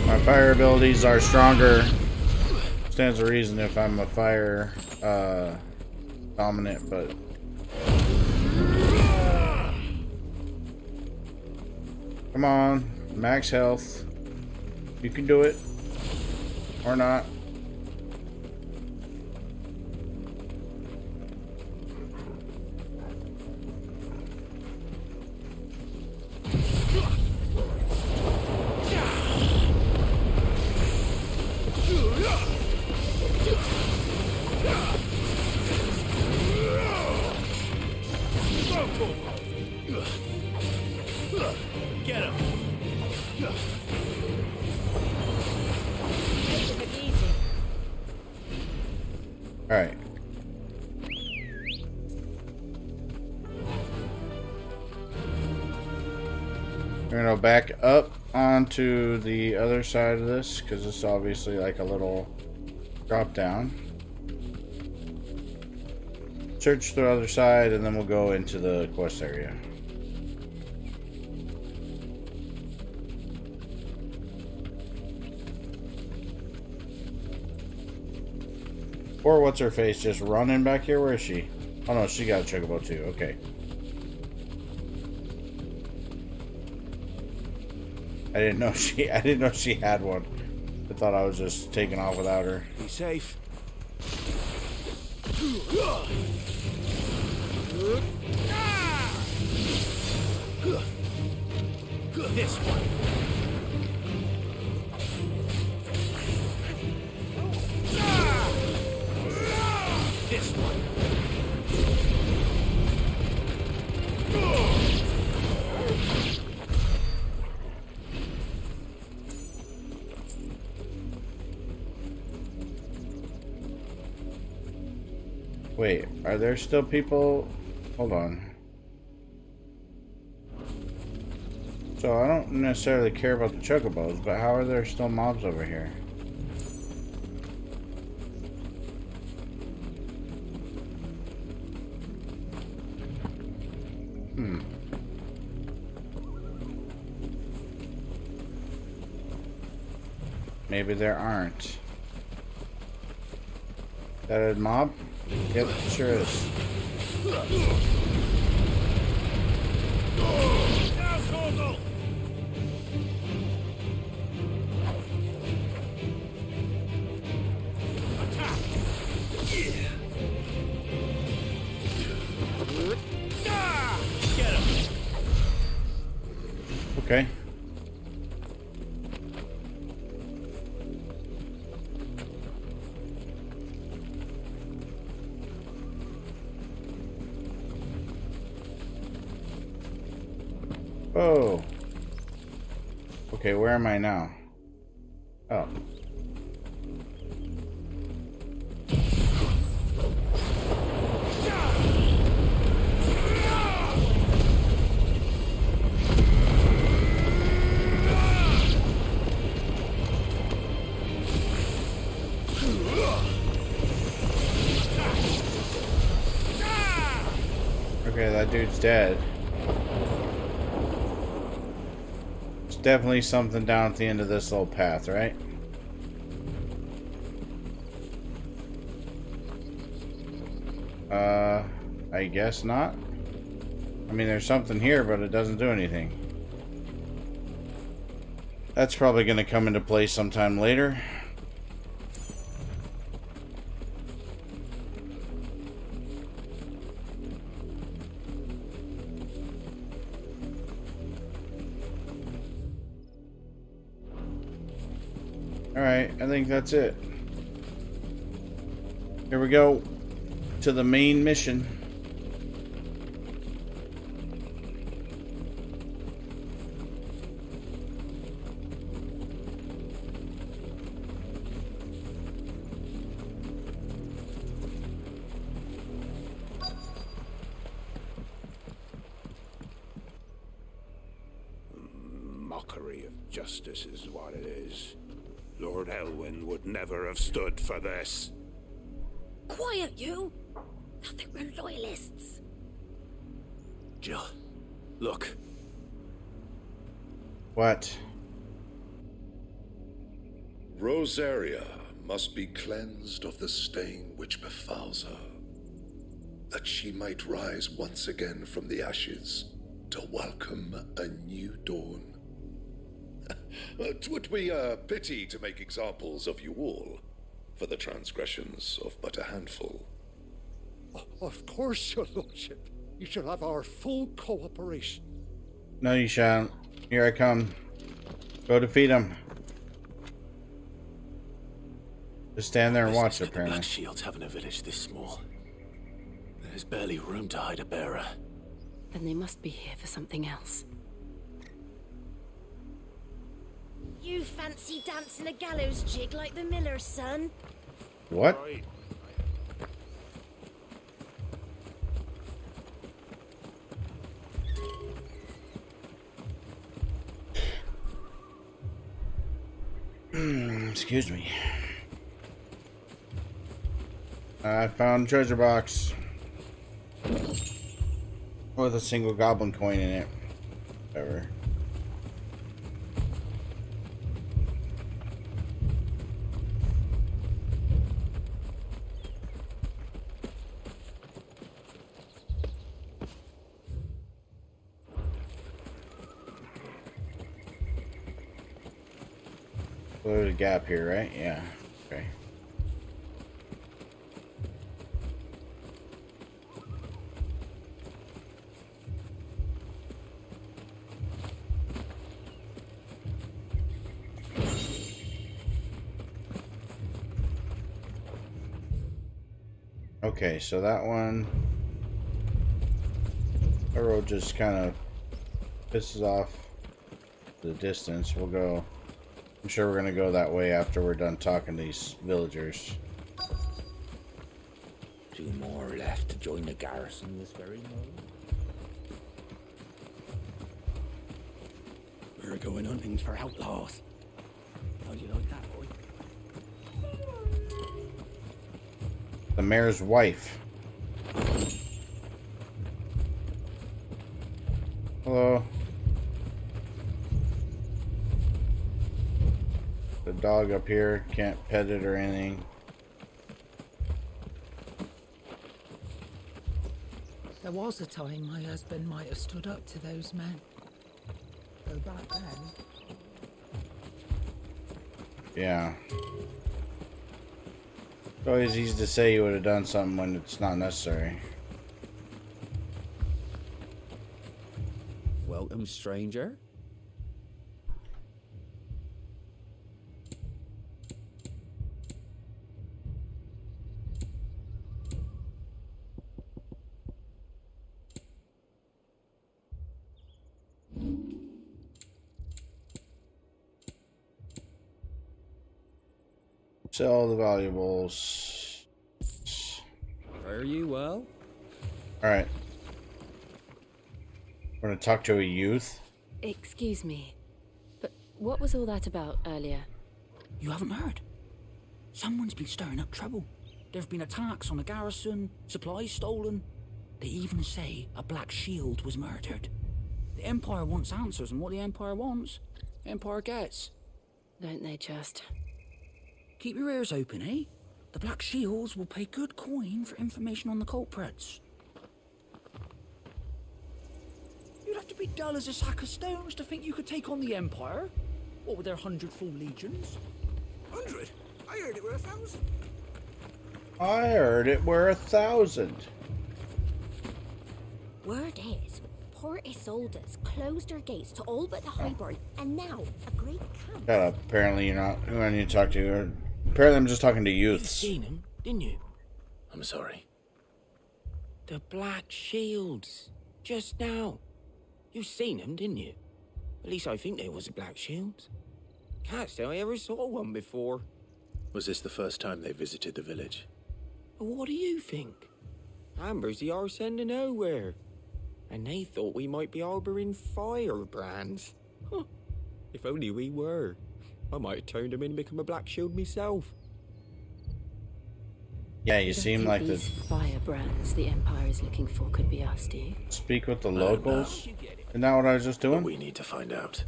My fire abilities are stronger. Stands to reason if I'm a fire dominant, but come on, max health. You can do it. Or not. Get him. All right. We're gonna go back up onto the other side of this because it's obviously like a little drop down. Search the other side and then we'll go into the quest area. Or what's her face just running back here? Where is she? Oh no, she got a chocobo too. Okay. I didn't know she had one. I thought I was just taking off without her. Be safe. This one. This one. Wait, are there still people? Hold on. So I don't necessarily care about the chocobos, but how are there still mobs over here? Maybe there aren't. Is that a mob? Yep, sure is. Okay. Oh. Okay, where am I now? Oh. Okay, that dude's dead. There's definitely something down at the end of this little path, right? I guess not. I mean, there's something here, but it doesn't do anything. That's probably going to come into play sometime later. Alright, I think that's it. Here we go to the main mission. Justice is what it is. Lord Elwyn would never have stood for this. Quiet, you! Thought they were loyalists. Jill, look. What? Rosaria must be cleansed of the stain which befouls her, that she might rise once again from the ashes to welcome a new dawn. 'Twould be a pity to make examples of you all, for the transgressions of but a handful. Of course, your lordship. You shall have our full cooperation. No, you shan't. Here I come. Go defeat him. Just stand there and watch, The apparently. Black Shields having a village this small. There's barely room to hide a bearer. Then they must be here for something else. You fancy dancing a gallows jig like the miller's son? What? Excuse me. I found a treasure box with a single goblin coin in it. Whatever. There's a gap here, right? Yeah. Okay. Okay, so that one, the road just kind of pisses off the distance. We'll go. I'm sure we're gonna go that way after we're done talking to these villagers. 2 more left to join the garrison this very moment. We're going hunting for outlaws. How do you like that, boy? The mayor's wife. Hello. The dog up here, can't pet it or anything. There was a time my husband might have stood up to those men. Though back then... Yeah. It's always easy to say you would have done something when it's not necessary. Welcome, stranger. Sell the valuables. Fare you well? Alright. We're gonna talk to a youth. Excuse me, but what was all that about earlier? You haven't heard? Someone's been stirring up trouble. There have been attacks on the garrison, supplies stolen. They even say a Black Shield was murdered. The Empire wants answers, and what the Empire wants, Empire gets. Don't they just? Keep your ears open, eh? The Black Shields will pay good coin for information on the culprits. You'd have to be dull as a sack of stones to think you could take on the Empire. What with their 100 full legions? 100? I heard it were 1,000. I heard it were 1,000. Word is, Port Isolde's closed her gates to all but the highborn, and now a great camp. Shut up. Apparently you're not who I need to talk to. Apparently I'm just talking to youths. You seen him, didn't you? I'm sorry. The Black Shields. Just now. You seen them, didn't you? At least I think they was the Black Shields. Can't say I ever saw one before. Was this the first time they visited the village? What do you think? Amber's the arse end of nowhere. And they thought we might be harbouring firebrands. Huh. If only we were. I might have turned him in and become a Black Shield myself. Yeah, you don't seem think like the... these firebrands the Empire is looking for could be us, do you? Speak with the locals? Isn't that what I was just doing? We need to find out.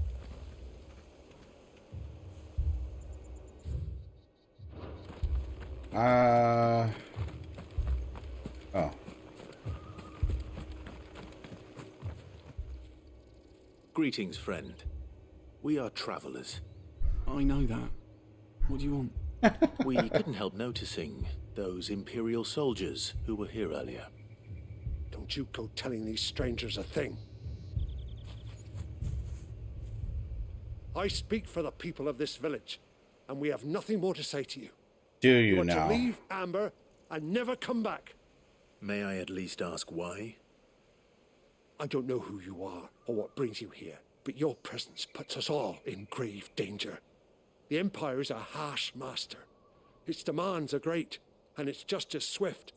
Oh. Greetings, friend. We are travelers. I know that. What do you want? We couldn't help noticing those Imperial soldiers who were here earlier. Don't you go telling these strangers a thing. I speak for the people of this village, and we have nothing more to say to you. Do you want now? to leave Amber and never come back. May I at least ask why? I don't know who you are or what brings you here, but your presence puts us all in grave danger. The Empire is a harsh master. Its demands are great, and its justice swift.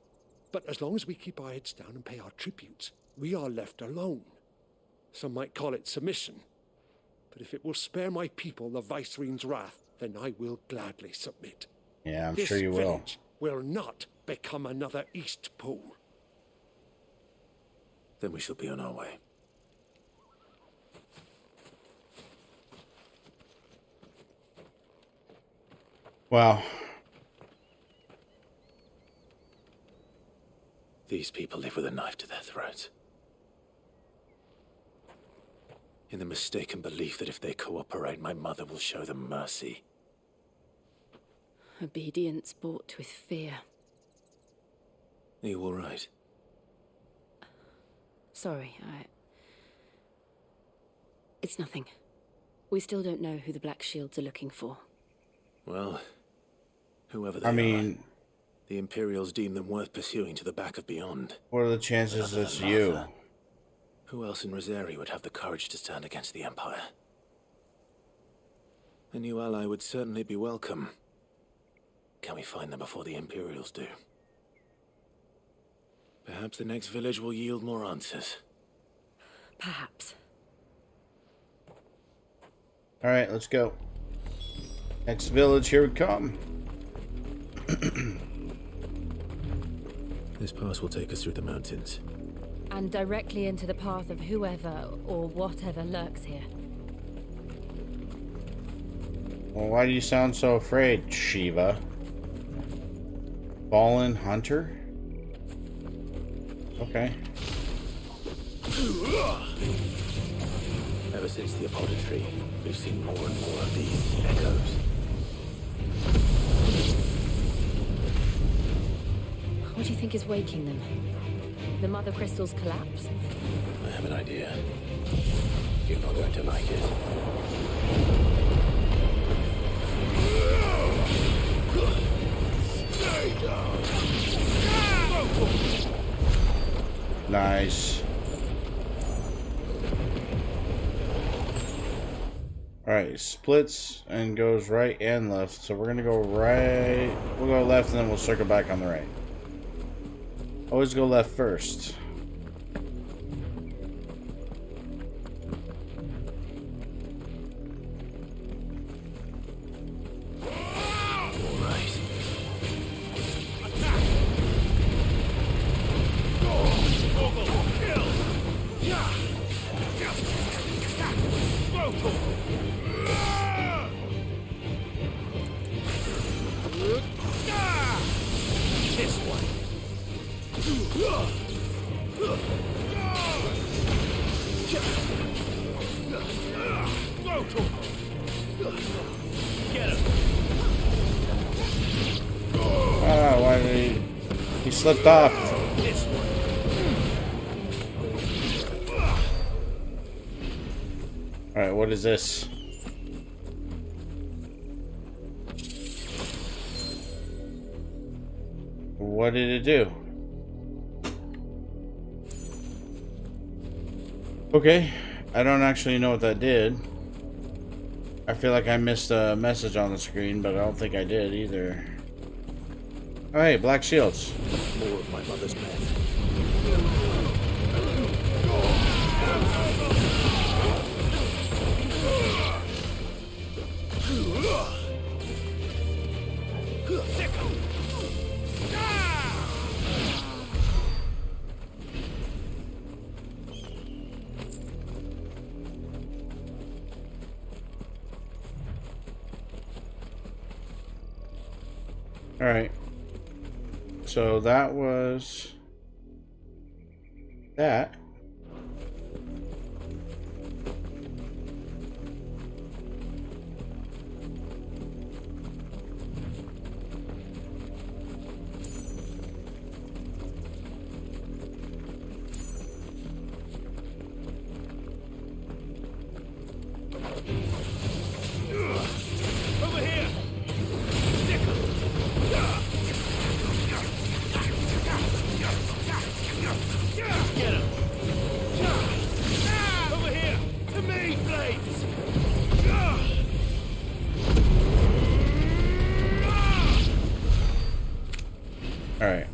But as long as we keep our heads down and pay our tributes, we are left alone. Some might call it submission. But if it will spare my people the Viceroy's wrath, then I will gladly submit. Yeah, I'm this sure you will. village will not become another East Pool. Then we shall be on our way. Wow. These people live with a knife to their throats. In the mistaken belief that if they cooperate, my mother will show them mercy. Obedience bought with fear. Are you all right? Sorry, It's nothing. We still don't know who the Black Shields are looking for. Well, whoever they are, the Imperials deem them worth pursuing to the back of beyond. What are the chances Other it's than you? Martha, who else in Rosari would have the courage to stand against the Empire? A new ally would certainly be welcome. Can we find them before the Imperials do? Perhaps the next village will yield more answers. Perhaps. Alright, let's go. Next village, here we come. This pass will take us through the mountains. And directly into the path of whoever or whatever lurks here. Well, why do you sound so afraid, Shiva? Fallen Hunter? Okay. Ever since the apothecary, we've seen more and more of these echoes. What do you think is waking them? The Mother Crystal's collapse? I have an idea. You're not going to like it. Nice. Alright, splits and goes right and left. So we're gonna go right. We'll go left and then we'll circle back on the right. Always go left first. Ah, why did he slipped off? Alright, what is this? What did it do? Okay, I don't actually know what that did. I feel like I missed a message on the screen, but I don't think I did either. Oh, hey, Black Shields. More of my mother's men. Alright. So that was that. Over here! Get him! Over here! To me, blades! Alright.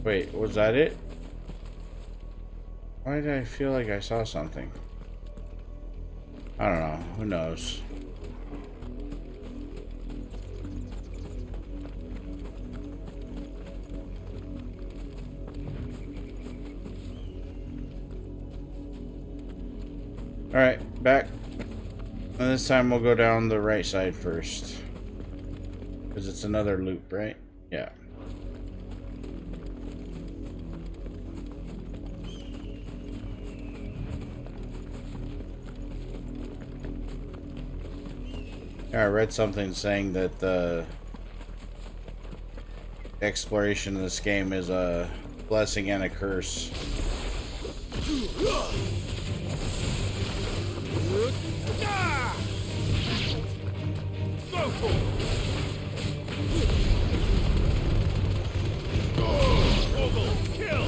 Wait, was that it? Why did I feel like I saw something? I don't know. Who knows? Alright, back. And this time we'll go down the right side first. Because it's another loop, right? Yeah. I read something saying that the exploration of this game is a blessing and a curse. Kill!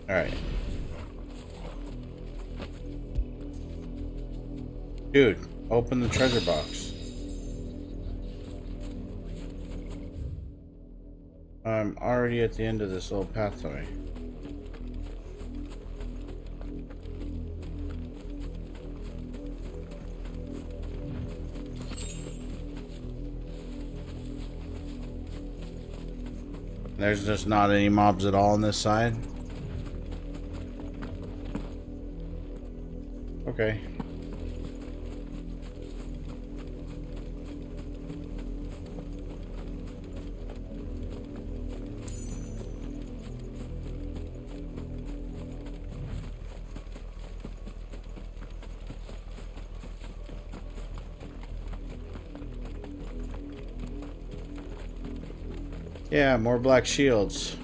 Alright. Dude, open the treasure box. I'm already at the end of this little pathway. There's just not any mobs at all on this side. Okay. Yeah, more black shields.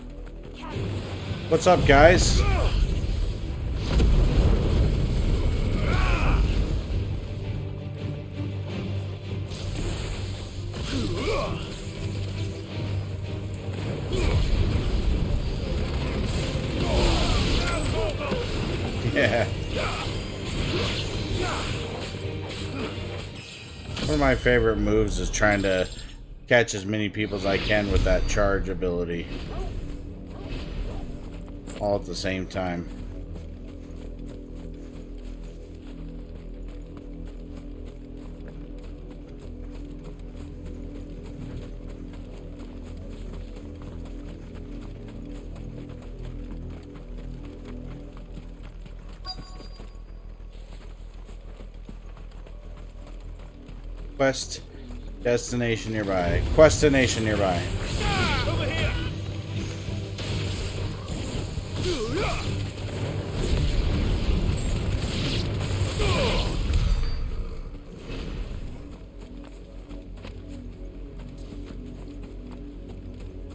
What's up, guys? Yeah. One of my favorite moves is trying to catch as many people as I can with that charge ability. All at the same time. Quest destination nearby. Questination nearby. Over here!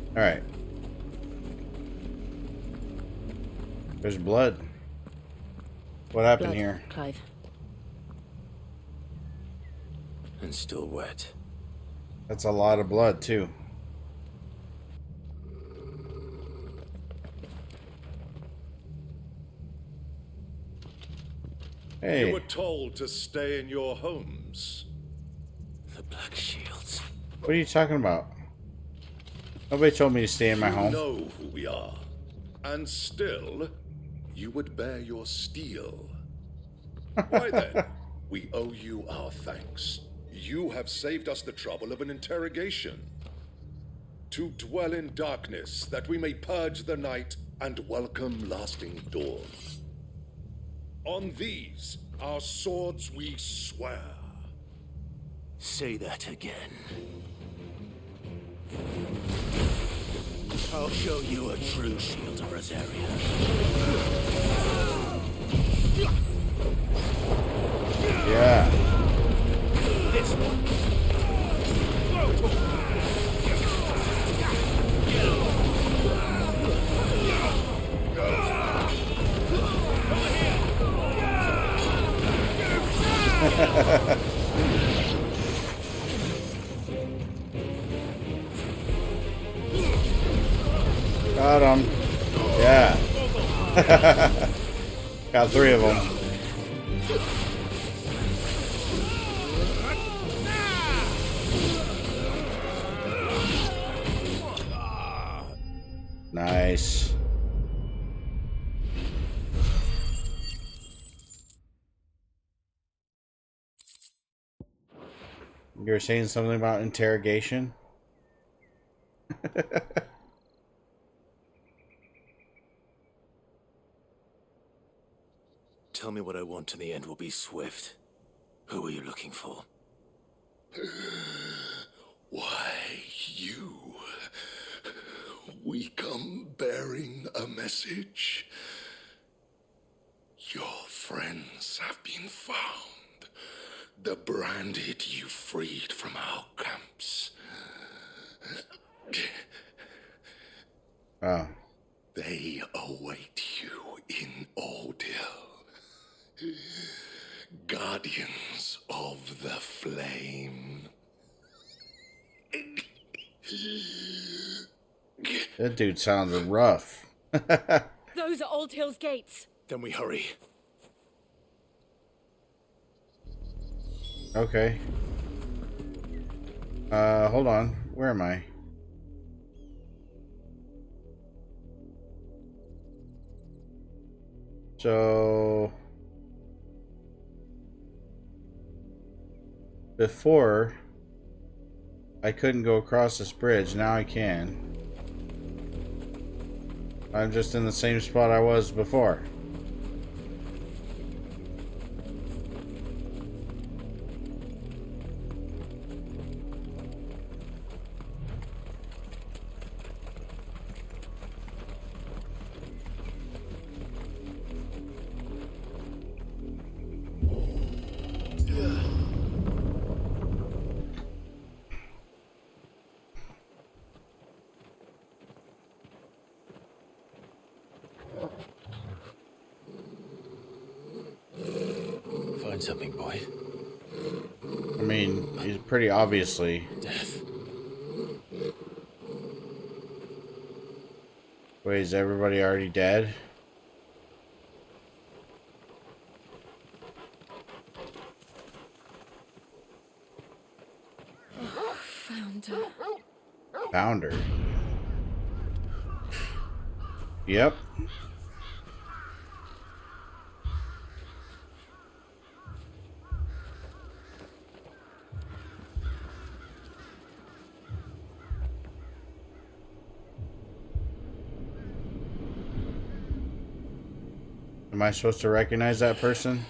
Alright. There's blood. What happened Blood, here? Clive. And still wet. That's a lot of blood, too. Hey. You were told to stay in your homes. The Black Shields. What are you talking about? Nobody told me to stay in my home. You know who we are. And still, you would bear your steel. Why then, we owe you our thanks. You have saved us the trouble of an interrogation. To dwell in darkness, that we may purge the night and welcome lasting dawn. On these, our swords we swear. Say that again. I'll show you a true shield of Rosaria. Yeah. This one. Got him. Yeah. Got 3 of them. Nice. You were saying something about interrogation? Tell me what I want and the end will be swift. Who are you looking for? Why, you. We come bearing a message. Your friends have been found. The branded you freed from our camps. Oh. They await you in Odil. Guardians of the Flame. That dude sounds rough. Those are Old Hill's gates. Then we hurry. Okay. Hold on. Where am I? So before I couldn't go across this bridge, now I can. I'm just in the same spot I was before. Find something, boy. I mean, he's pretty obviously Death. Wait, is everybody already dead? Found her. Found her. Yep. Am I supposed to recognize that person?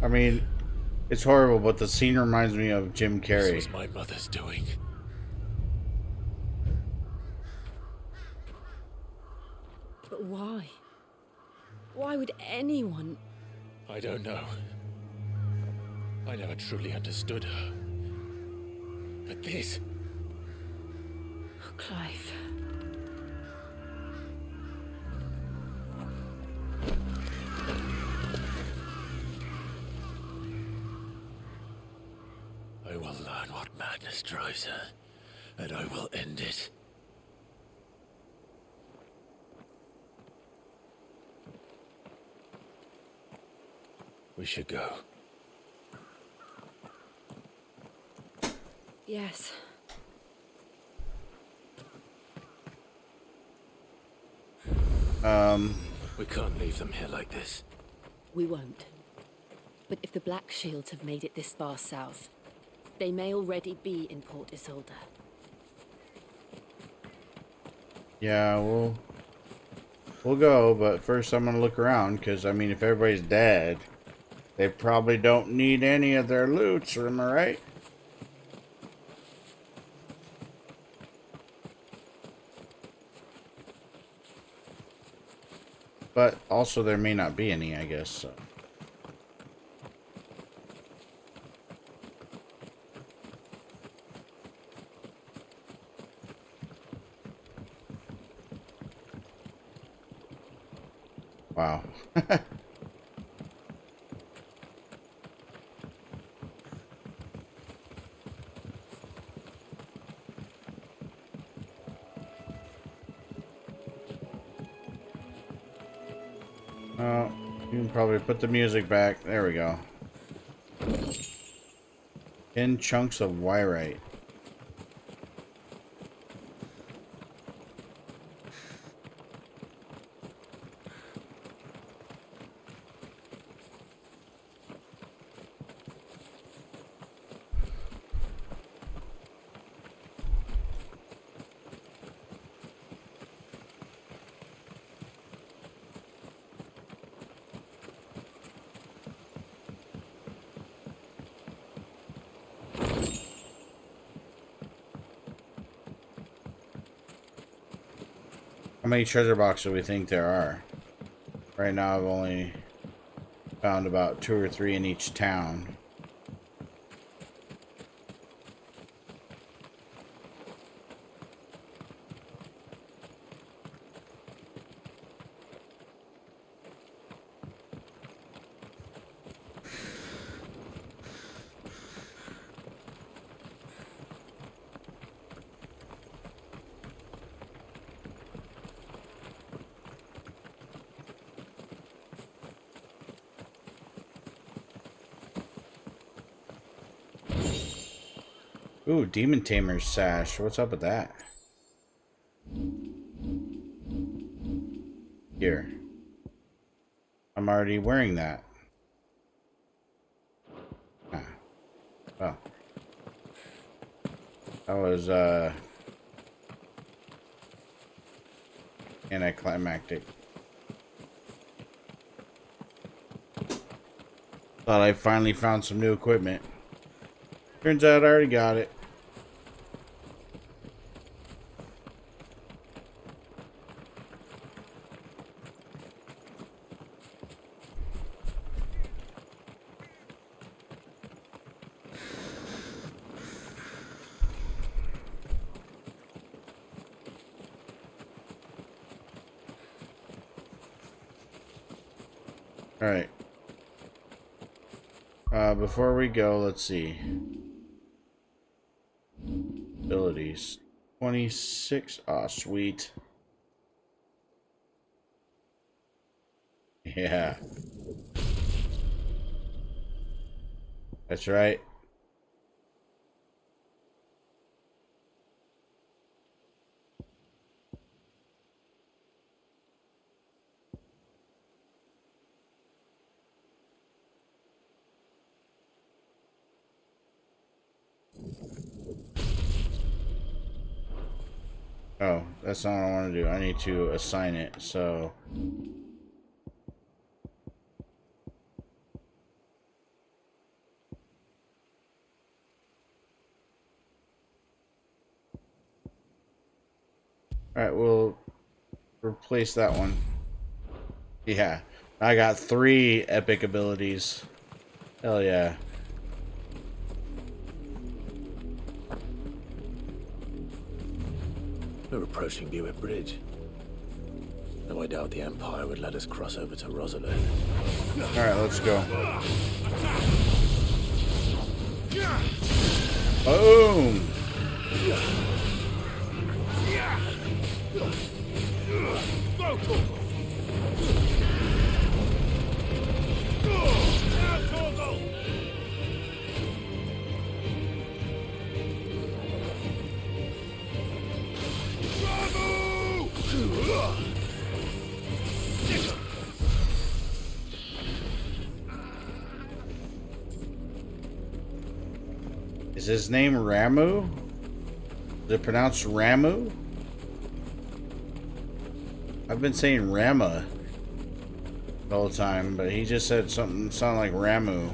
I mean, it's horrible, but the scene reminds me of Jim Carrey. This was my mother's doing. But why? Why would anyone? I don't know. I never truly understood her. But this... Oh, Clive. I will learn what madness drives her, and I will end it. We should go. Yes. We can't leave them here like this. We won't. But if the Black Shields have made it this far south, they may already be in Port Isolde. Yeah, we'll go, but first I'm gonna look around, because I mean, if everybody's dead, they probably don't need any of their loots, am I right? But also there may not be any, I guess, so. Wow. Oh, you can probably put the music back. There we go. 10 chunks of wyrite. How many treasure boxes do we think there are? Right now I've only found about 2 or 3 in each town. Ooh, Demon Tamer's sash. What's up with that? Here. I'm already wearing that. Ah. Oh. That was, anticlimactic. Thought I finally found some new equipment. Turns out I already got it. Alright. Before we go, let's see. Abilities. 26. Aw, sweet. Yeah. That's right. Oh, that's not what I want to do. I need to assign it, so... Alright, we'll replace that one. Yeah, I got 3 epic abilities. Hell yeah. We're approaching Buick Bridge. Though I doubt the Empire would let us cross over to Rosalind. Alright, let's go. Boom! Is his name Ramu? Is it pronounced Ramu? I've been saying Rama the whole time, but he just said something sounded like Ramu.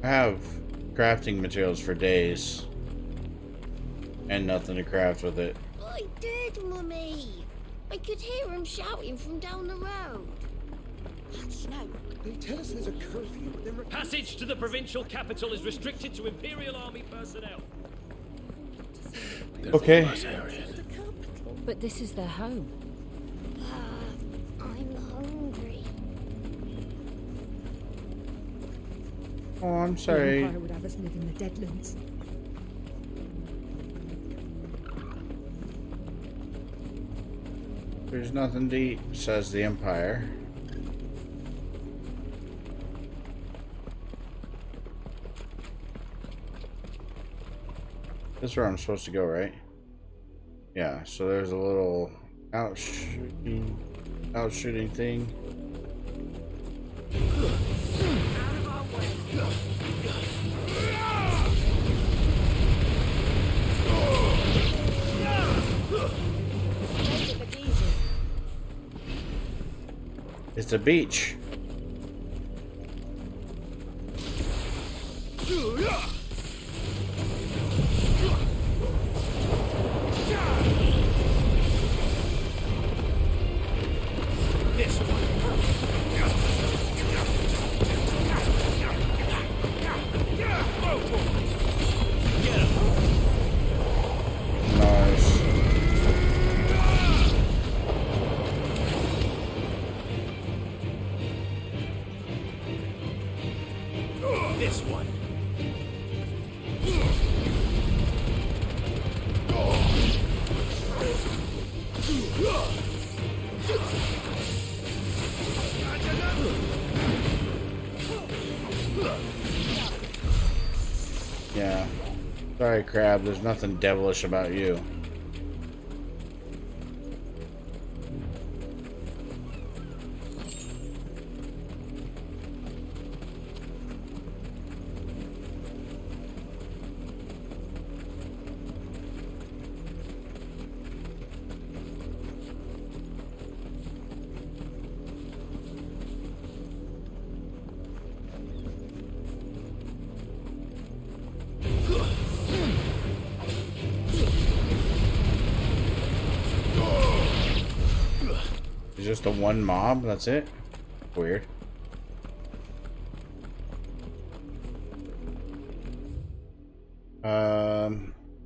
I have crafting materials for days and nothing to craft with it. I did, Mummy. I could hear him shouting from down the road. Hush, no. They tell us there's a curfew, but they're... Passage to the provincial capital is restricted to Imperial Army personnel. Okay. But this is their home. I'm hungry. Oh, I'm The sorry. Empire would have us live in the Deadlands. There's nothing to eat, says the Empire. This is where I'm supposed to go, right? Yeah, so there's a little out shooting thing. It's a beach. Nice. This one. Yeah. Sorry, Crab. There's nothing devilish about you. It's just the one mob, that's it? Weird.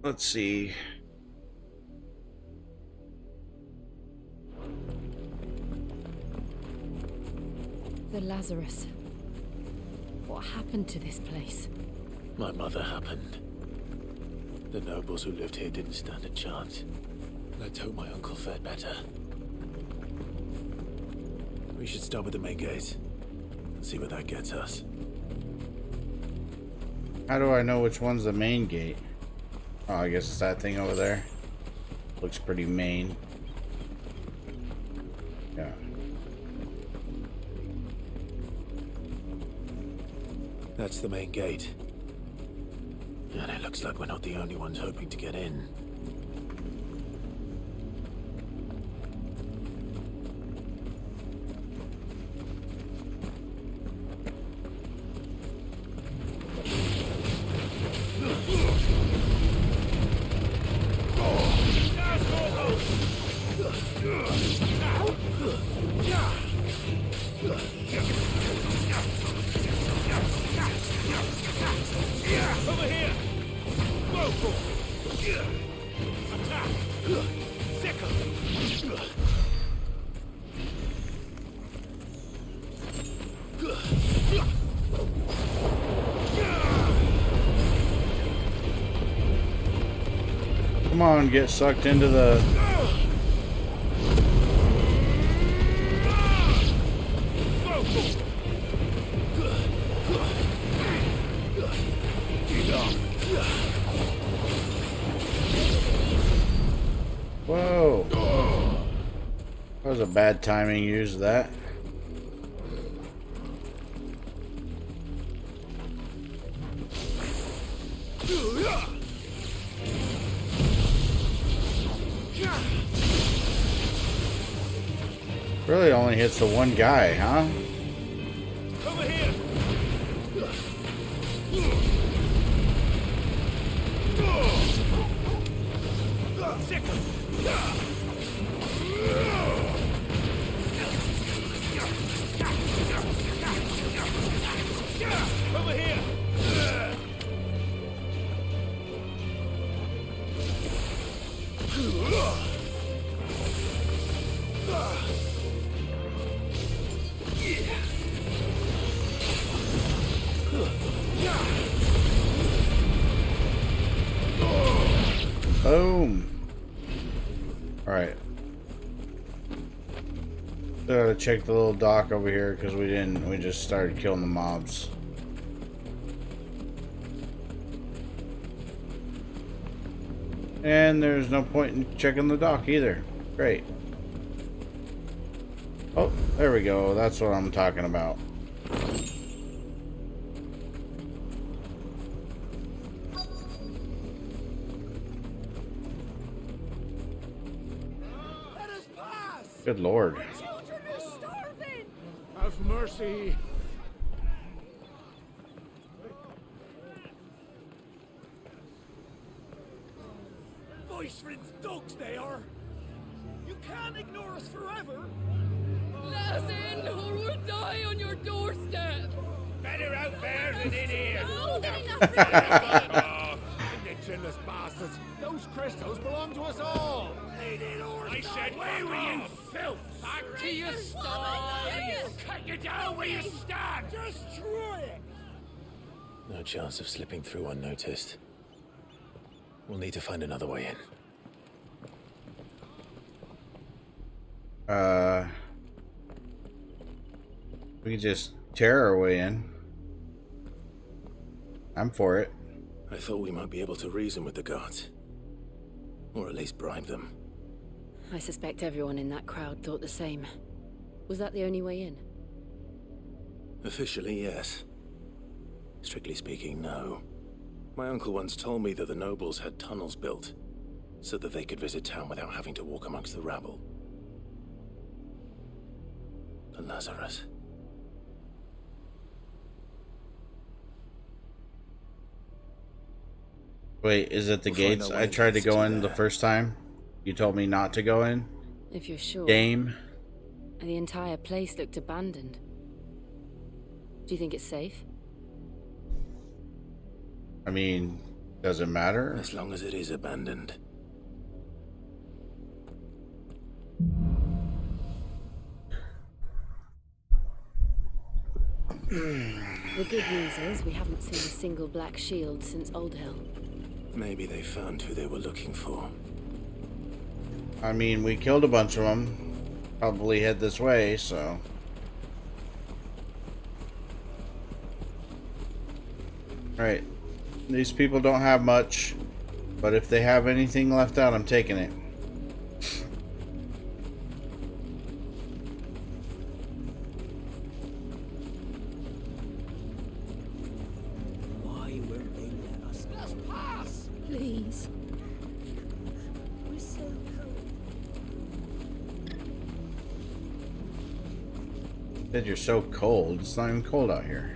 Let's see. The Lazarus. What happened to this place? My mother happened. The nobles who lived here didn't stand a chance. Let's hope my uncle fared better. We should start with the main gate and see where that gets us. How do I know which one's the main gate? Oh, I guess it's that thing over there. Looks pretty main. Yeah. That's the main gate. And it looks like we're not the only ones hoping to get in. Over here! Whoa! Come on, get sucked into the... Whoa. That was a bad timing use of that. Really only hits the one guy, huh? Over here. Over here. Boom. Alright. Gotta check the little dock over here because we just started killing the mobs. And there's no point in checking the dock either. Great. Oh, there we go. That's what I'm talking about. Good lord. Children are starving. Have mercy. Voice friends, dogs they are. You can't ignore us forever. Let us in, or we'll die on your doorstep. Better out there than in here. No, Chinless bastards. Those crystals belong to us all. I said, where were you, filth? Back to your stall. Cut you down where you stand. Destroy it. No chance of slipping through unnoticed. We'll need to find another way in. We could just tear our way in. I'm for it. I thought we might be able to reason with the guards. Or at least bribe them. I suspect everyone in that crowd thought the same. Was that the only way in? Officially, yes. Strictly speaking, no. My uncle once told me that the nobles had tunnels built, so that they could visit town without having to walk amongst the rabble. The Lazarus. Wait, is it the gates? I tried to go in the first time. You told me not to go in. If you're sure. Game. The entire place looked abandoned. Do you think it's safe? I mean, does it matter? As long as it is abandoned. The good news is we haven't seen a single black shield since Old Hill. Maybe they found who they were looking for. I mean, we killed a bunch of them. Probably head this way, so... Alright. These people don't have much, but if they have anything left out, I'm taking it. Why won't they let us pass? Please. We're so cold. Said you're so cold. It's not even cold out here.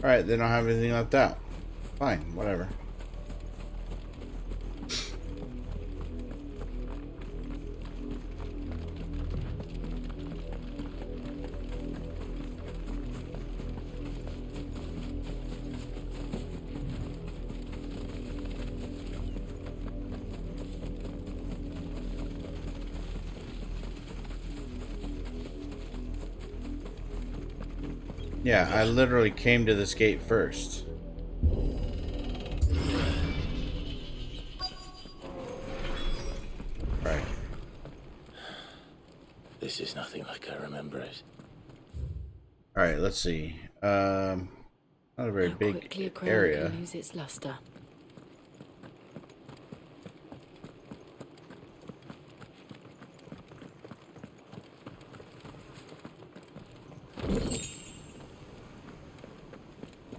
Alright, they don't have anything left out. Fine, whatever. Yeah, I literally came to this gate first. Right. This is nothing like I remember it. Alright, let's see. Not a very How big quickly a crown area. can lose its luster.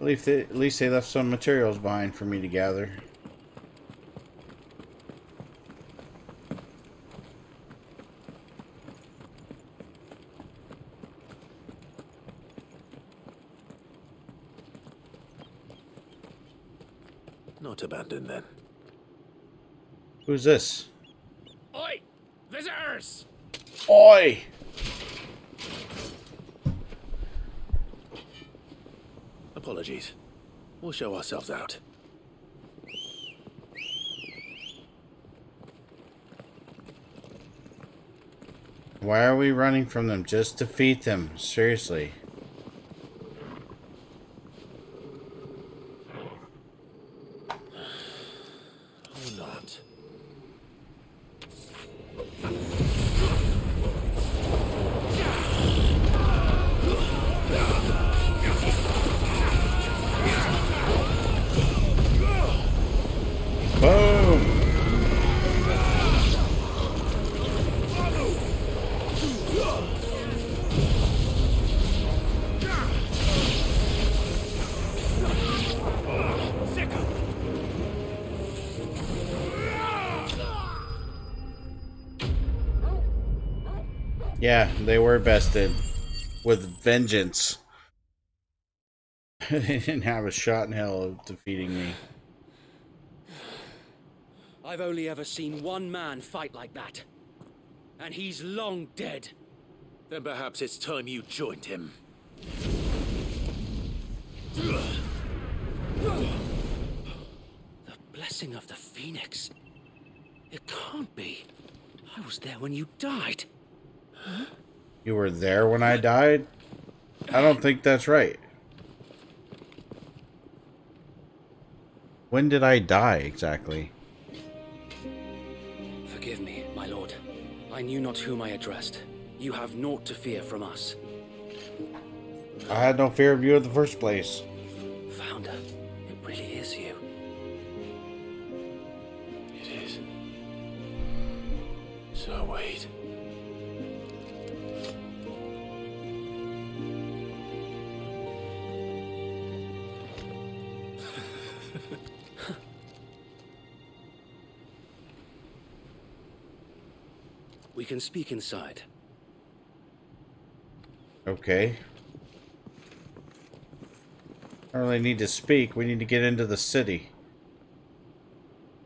At least they left some materials behind for me to gather. Not abandoned then. Who's this? Oi! Visitors! Oi! Apologies. We'll show ourselves out. Why are we running from them? Just defeat them. Seriously. Or not. Boom! Yeah, they were bested. With vengeance. They didn't have a shot in hell of defeating me. I've only ever seen one man fight like that. And he's long dead. Then perhaps it's time you joined him. The blessing of the Phoenix. It can't be. I was there when you died. You were there when I died? I don't think that's right. When did I die exactly? Forgive me, my lord. I knew not whom I addressed. You have naught to fear from us. I had no fear of you in the first place. Founder, it really is you. It is. So wait. We can speak inside. Okay. I don't really need to speak. We need to get into the city.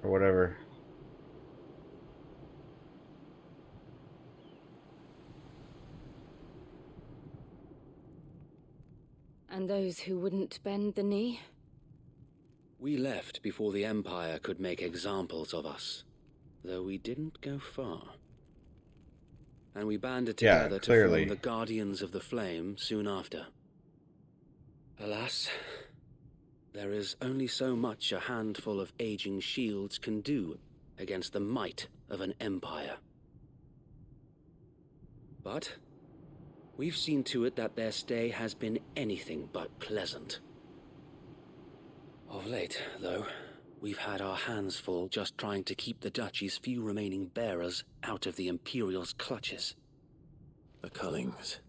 Or whatever. And those who wouldn't bend the knee? We left before the Empire could make examples of us, though we didn't go far. And we banded together to form the Guardians of the Flame soon after. Alas, there is only so much a handful of aging shields can do against the might of an empire. But we've seen to it that their stay has been anything but pleasant. Of late, though, we've had our hands full just trying to keep the Duchy's few remaining bearers out of the Imperial's clutches. The Cullings.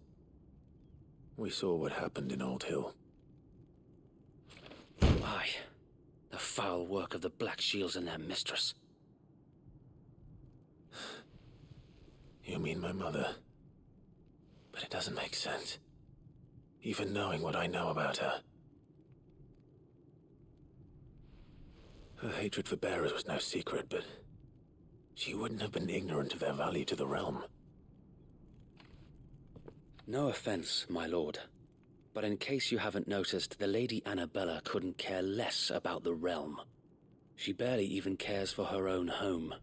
We saw what happened in Old Hill. Aye, the foul work of the Black Shields and their mistress. You mean my mother? But it doesn't make sense. Even knowing what I know about her. Her hatred for bearers was no secret, but she wouldn't have been ignorant of their value to the realm. No offense, my lord, but in case you haven't noticed, the Lady Annabella couldn't care less about the realm. She barely even cares for her own home.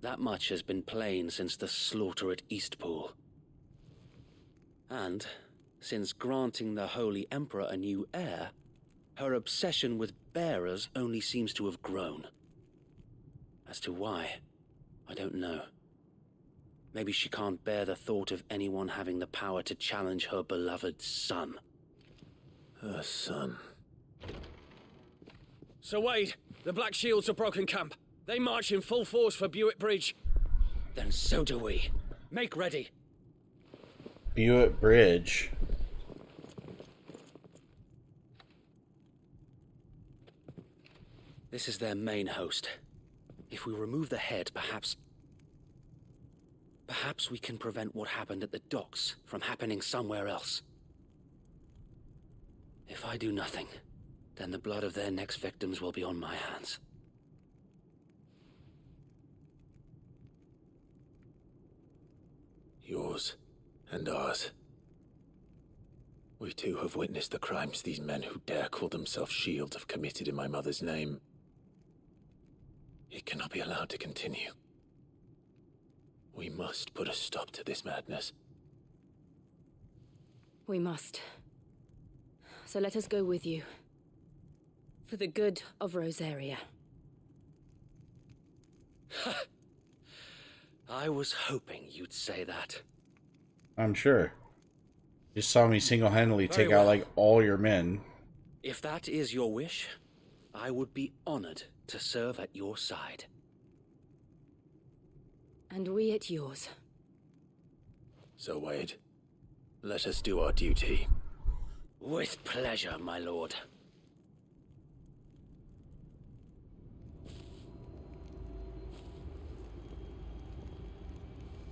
That much has been plain since the slaughter at Eastpool. And, Since granting the Holy Emperor a new heir, her obsession with bearers only seems to have grown. As to why, I don't know. Maybe she can't bear the thought of anyone having the power to challenge her beloved son. Her son. Sir Wade, the Black Shields have broken camp. They march in full force for Buick Bridge. Then so do we. Make ready. Buick Bridge. This is their main host. If we remove the head, perhaps we can prevent what happened at the docks from happening somewhere else. If I do nothing, then the blood of their next victims will be on my hands. Yours and ours. We too have witnessed the crimes these men who dare call themselves Shields have committed in my mother's name. It cannot be allowed to continue. We must put a stop to this madness. We must. So let us go with you. For the good of Rosaria. I was hoping you'd say that. I'm sure. You saw me single-handedly take out like all your men. If that is your wish, I would be honored to serve at your side. And we at yours. So, Wade, let us do our duty. With pleasure, my lord.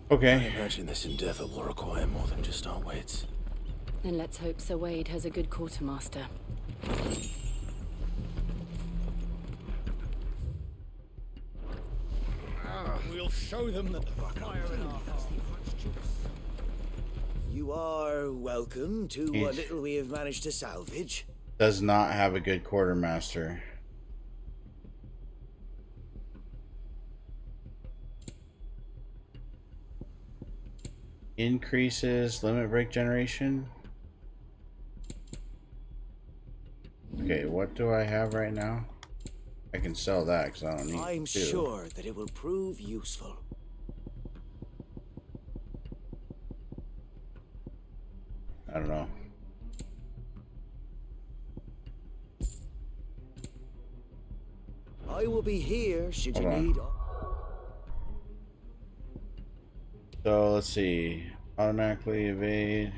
Okay. I imagine this endeavor will require more than just our wits. Then let's hope Sir Wade has a good quartermaster. We'll show them that the fire in our hearts. You are welcome to what little we have managed to salvage. Does not have a good quartermaster. Increases limit break generation. Okay, what do I have right now? I can sell that because I don't need I'm to. sure that it will prove useful. I don't know. I will be here should you Hold on. need. So let's see. Automatically evade.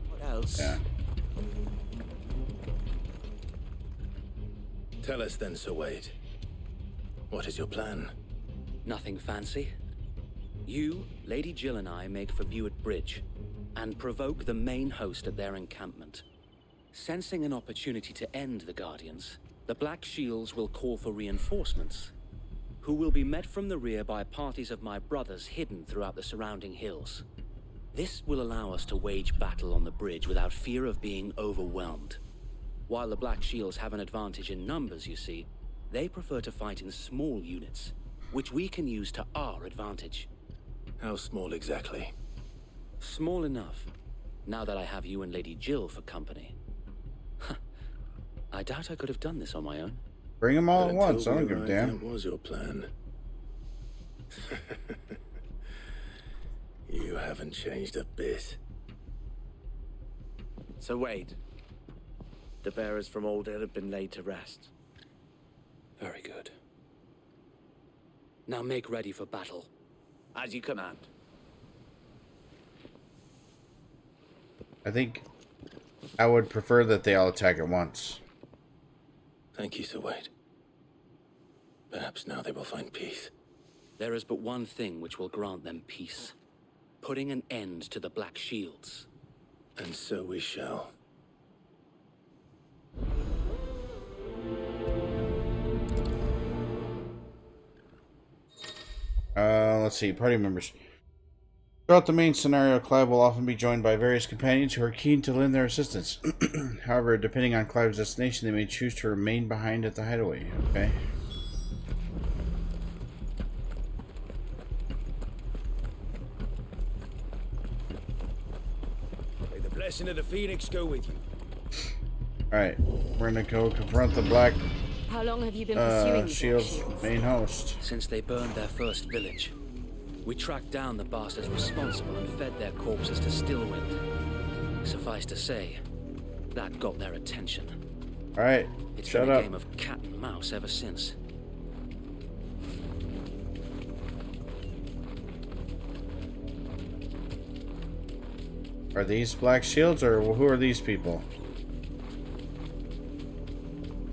What else? Yeah. Tell us then, Sir Wade. What is your plan? Nothing fancy. You, Lady Jill and I make for Buick Bridge and provoke the main host at their encampment. Sensing an opportunity to end the Guardians, the Black Shields will call for reinforcements, who will be met from the rear by parties of my brothers hidden throughout the surrounding hills. This will allow us to wage battle on the bridge without fear of being overwhelmed. While the Black Shields have an advantage in numbers, you see, they prefer to fight in small units, which we can use to our advantage. How small exactly? Small enough, now that I have you and Lady Jill for company. I doubt I could have done this on my own. Bring them all at once. I don't give a damn. That was your plan. You haven't changed a bit. Sir Wade, the bearers from Alden have been laid to rest. Very good. Now make ready for battle. As you command. I think I would prefer that they all attack at once. Thank you, Sir Wade. Perhaps now they will find peace. There is but one thing which will grant them peace. Putting an end to the Black Shields. And so we shall. Let's see. Party members. Throughout the main scenario, Clive will often be joined by various companions who are keen to lend their assistance. However, depending on Clive's destination, they may choose to remain behind at the hideaway. Okay. blessing of the Phoenix go with you. Alright, we're gonna go confront the Black How long have you been pursuing Shield's main host. Since they burned their first village. We tracked down the bastards responsible and fed their corpses to Stillwind. Suffice to say, that got their attention. Alright, It's shut been a up. game of cat and mouse ever since. Are these Black Shields, or who are these people?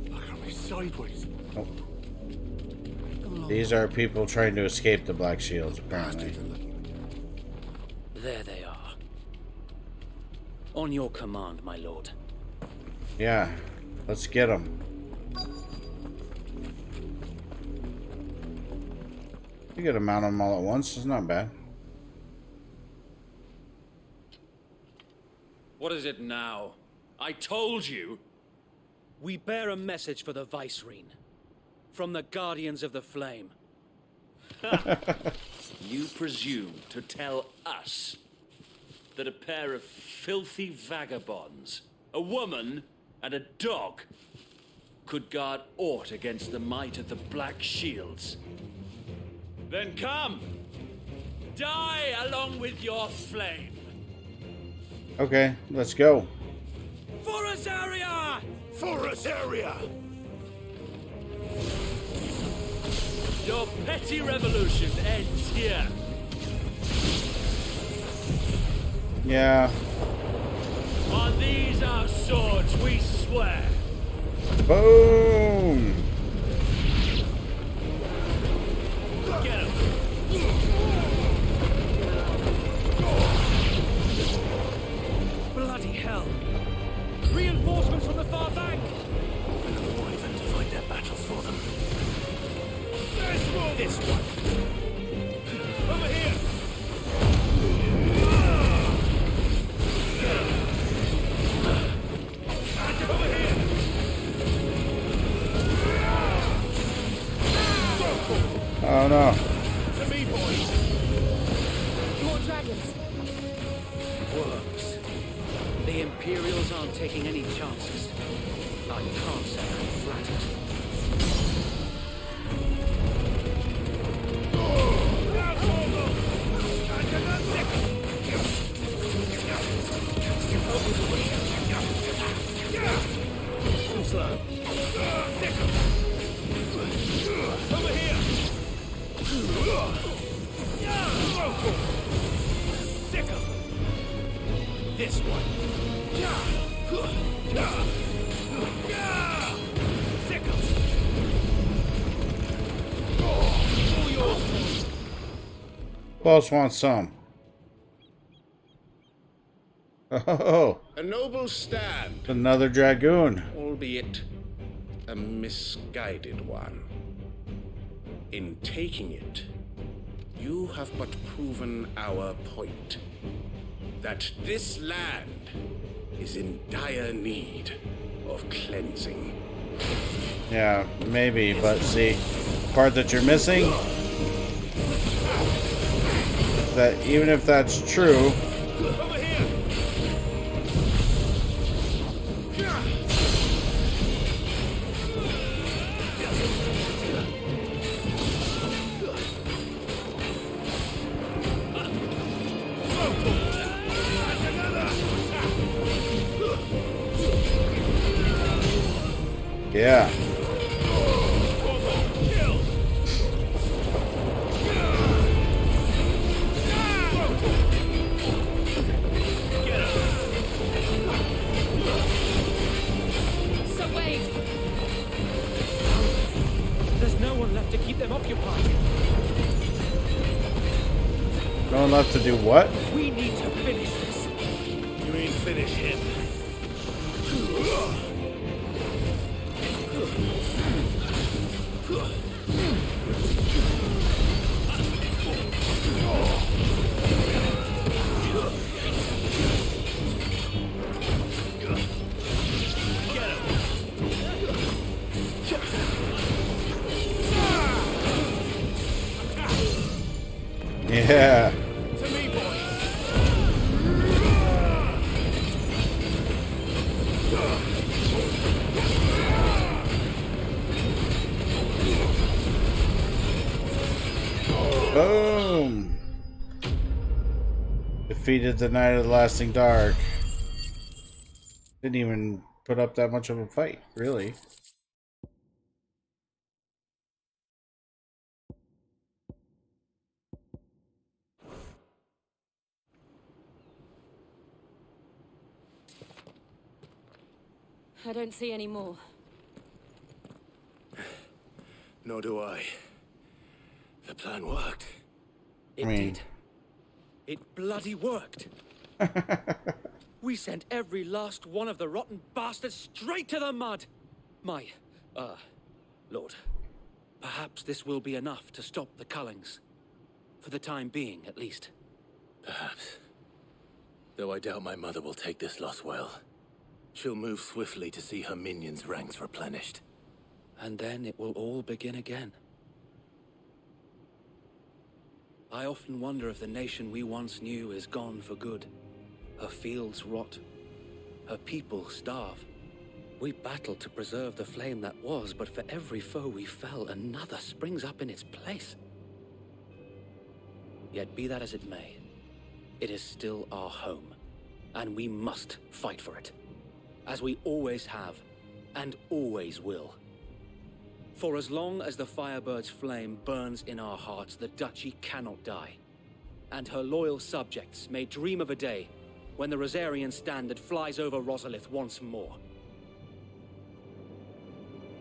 Look at me sideways. Oh. These are people trying to escape the Black Shields, apparently. There they are. On your command, my lord. Yeah, let's get them. You get to mount them all at once. It's not bad. What is it now? I told you. We bear a message for the Vicereine. From the Guardians of the Flame. You presume to tell us that a pair of filthy vagabonds, a woman and a dog, could guard aught against the might of the Black Shields? Then come! Die along with your flame! Okay, let's go. For Azaria! For Azaria! Your petty revolution ends here. Yeah. On these our swords we swear. Boom! Get him! Bloody hell! Reinforcements from the far bank! Another wyvern to fight their battles for them. This one. Over here. Over here. Oh no. To me, boys. More dragons. Works. The Imperials aren't taking any chances. I can't say I'm flattered. Over here. Sick 'em. This one. Sick 'em. All yours. Who else wants some? Oh, A noble stand, another dragoon. albeit a misguided one. In taking it, you have but proven our point. That this land is in dire need of cleansing. Yeah, maybe, but see, the part that you're missing, that even if that's true, yeah. So wait. There's no one left to keep them occupied. No one left to do what? We need to finish this. You mean finish him? Yeah. To me, boys. Boom! Defeated the Knight of the Lasting Dark. Didn't even put up that much of a fight, really. I don't see any more. Nor do I. The plan worked. It did. It bloody worked. We sent every last one of the rotten bastards straight to the mud. My, Lord, perhaps this will be enough to stop the Cullings. For the time being, at least. Perhaps. Though I doubt my mother will take this loss well. She'll move swiftly to see her minions' ranks replenished. And then it will all begin again. I often wonder if the nation we once knew is gone for good. Her fields rot. Her people starve. We battled to preserve the flame that was, but for every foe we fell, another springs up in its place. Yet be that as it may, it is still our home, and we must fight for it. As we always have, and always will. For as long as the Firebird's flame burns in our hearts, the Duchy cannot die. And her loyal subjects may dream of a day when the Rosarian standard flies over Rosalith once more.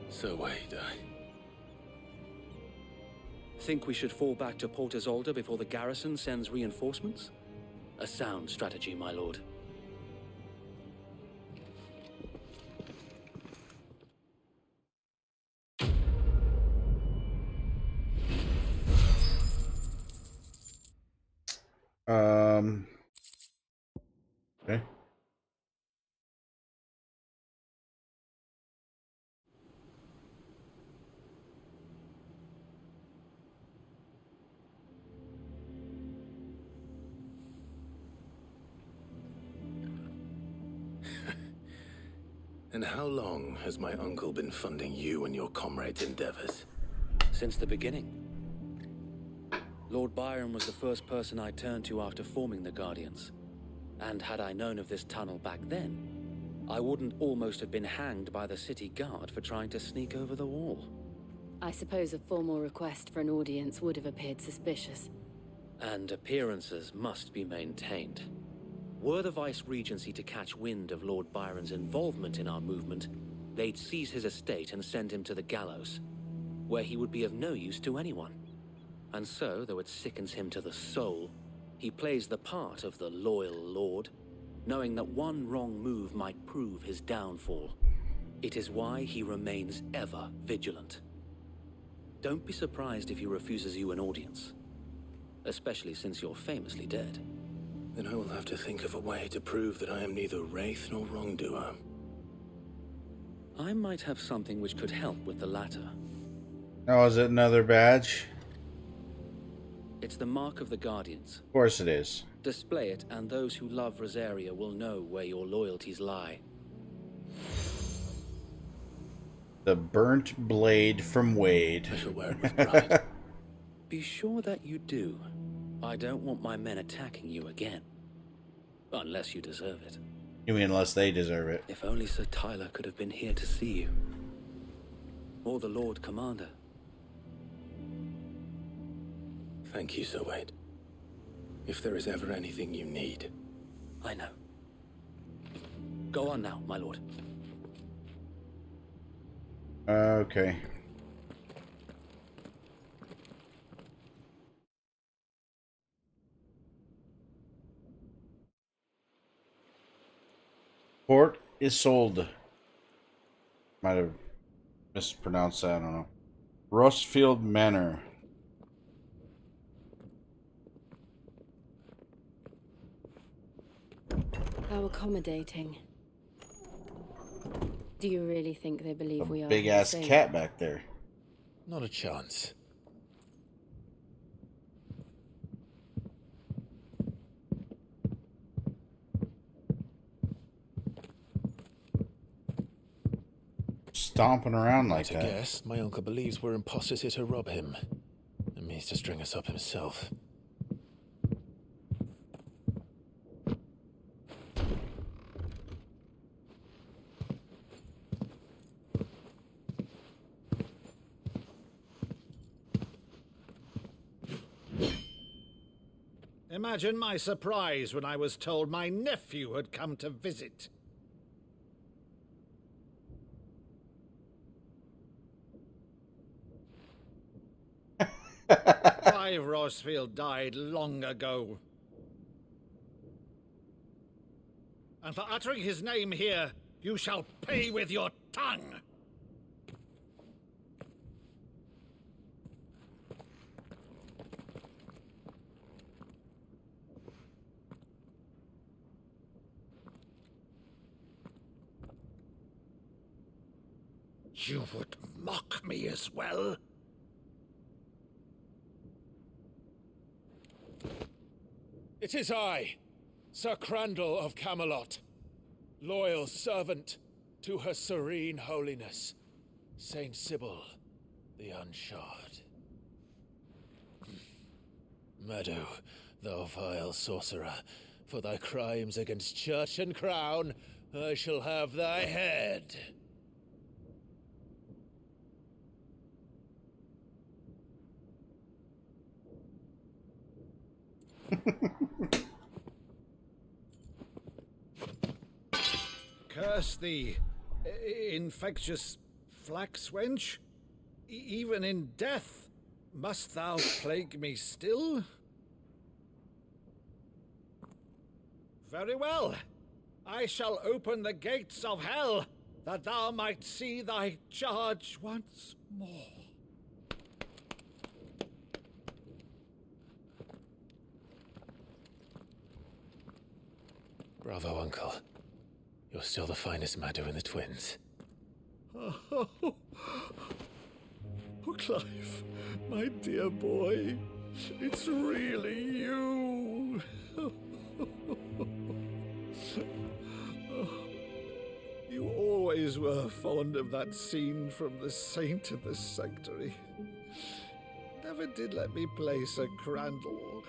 So wait, Think we should fall back to Port Isolde before the garrison sends reinforcements? A sound strategy, my lord. Okay. And how long has my uncle been funding you and your comrades' endeavors? Since the beginning. Lord Byron was the first person I turned to after forming the Guardians. And had I known of this tunnel back then, I wouldn't almost have been hanged by the city guard for trying to sneak over the wall. I suppose a formal request for an audience would have appeared suspicious. And appearances must be maintained. Were the Vice-Regency to catch wind of Lord Byron's involvement in our movement, they'd seize his estate and send him to the gallows, where he would be of no use to anyone. And so, though it sickens him to the soul, he plays the part of the loyal lord, knowing that one wrong move might prove his downfall. It is why he remains ever vigilant. Don't be surprised if he refuses you an audience, especially since you're famously dead. Then I will have to think of a way to prove that I am neither wraith nor wrongdoer. I might have something which could help with the latter. Oh, is it another badge? It's the mark of the Guardians. Of course it is. Display it, and those who love Rosaria will know where your loyalties lie. The burnt blade from Wade. I shall wear it with pride. Be sure that you do. I don't want my men attacking you again. Unless you deserve it. You mean unless they deserve it? If only Sir Tyler could have been here to see you. Or the Lord Commander. Thank you, Sir Wade. If there is ever anything you need. I know. Go on now, my lord. Okay. Port Isolde. Might have mispronounced that, I don't know. Rostfield Manor. How accommodating. Do you really think they believe we are Big ass cat back there? Not a chance. Stomping around like that. I guess my uncle believes we're imposters here to rob him. And means to string us up himself. Imagine my surprise when I was told my nephew had come to visit. Clive Rosfield died long ago. And for uttering his name here, you shall pay with your tongue! You would mock me as well? It is I, Sir Crandall of Camelot, loyal servant to Her Serene Holiness, Saint Sybil the Unshod. Meadow, thou vile sorcerer, for thy crimes against church and crown, I shall have thy head. Curse thee, infectious flax wench. Even in death, must thou plague me still? Very well. I shall open the gates of hell, that thou might see thy charge once more. Bravo, Uncle. You're still the finest Maddu in the twins. Oh, Clive, my dear boy, it's really you. You always were fond of that scene from The Saint in the Sanctuary. Never did let me play Sir Crandall.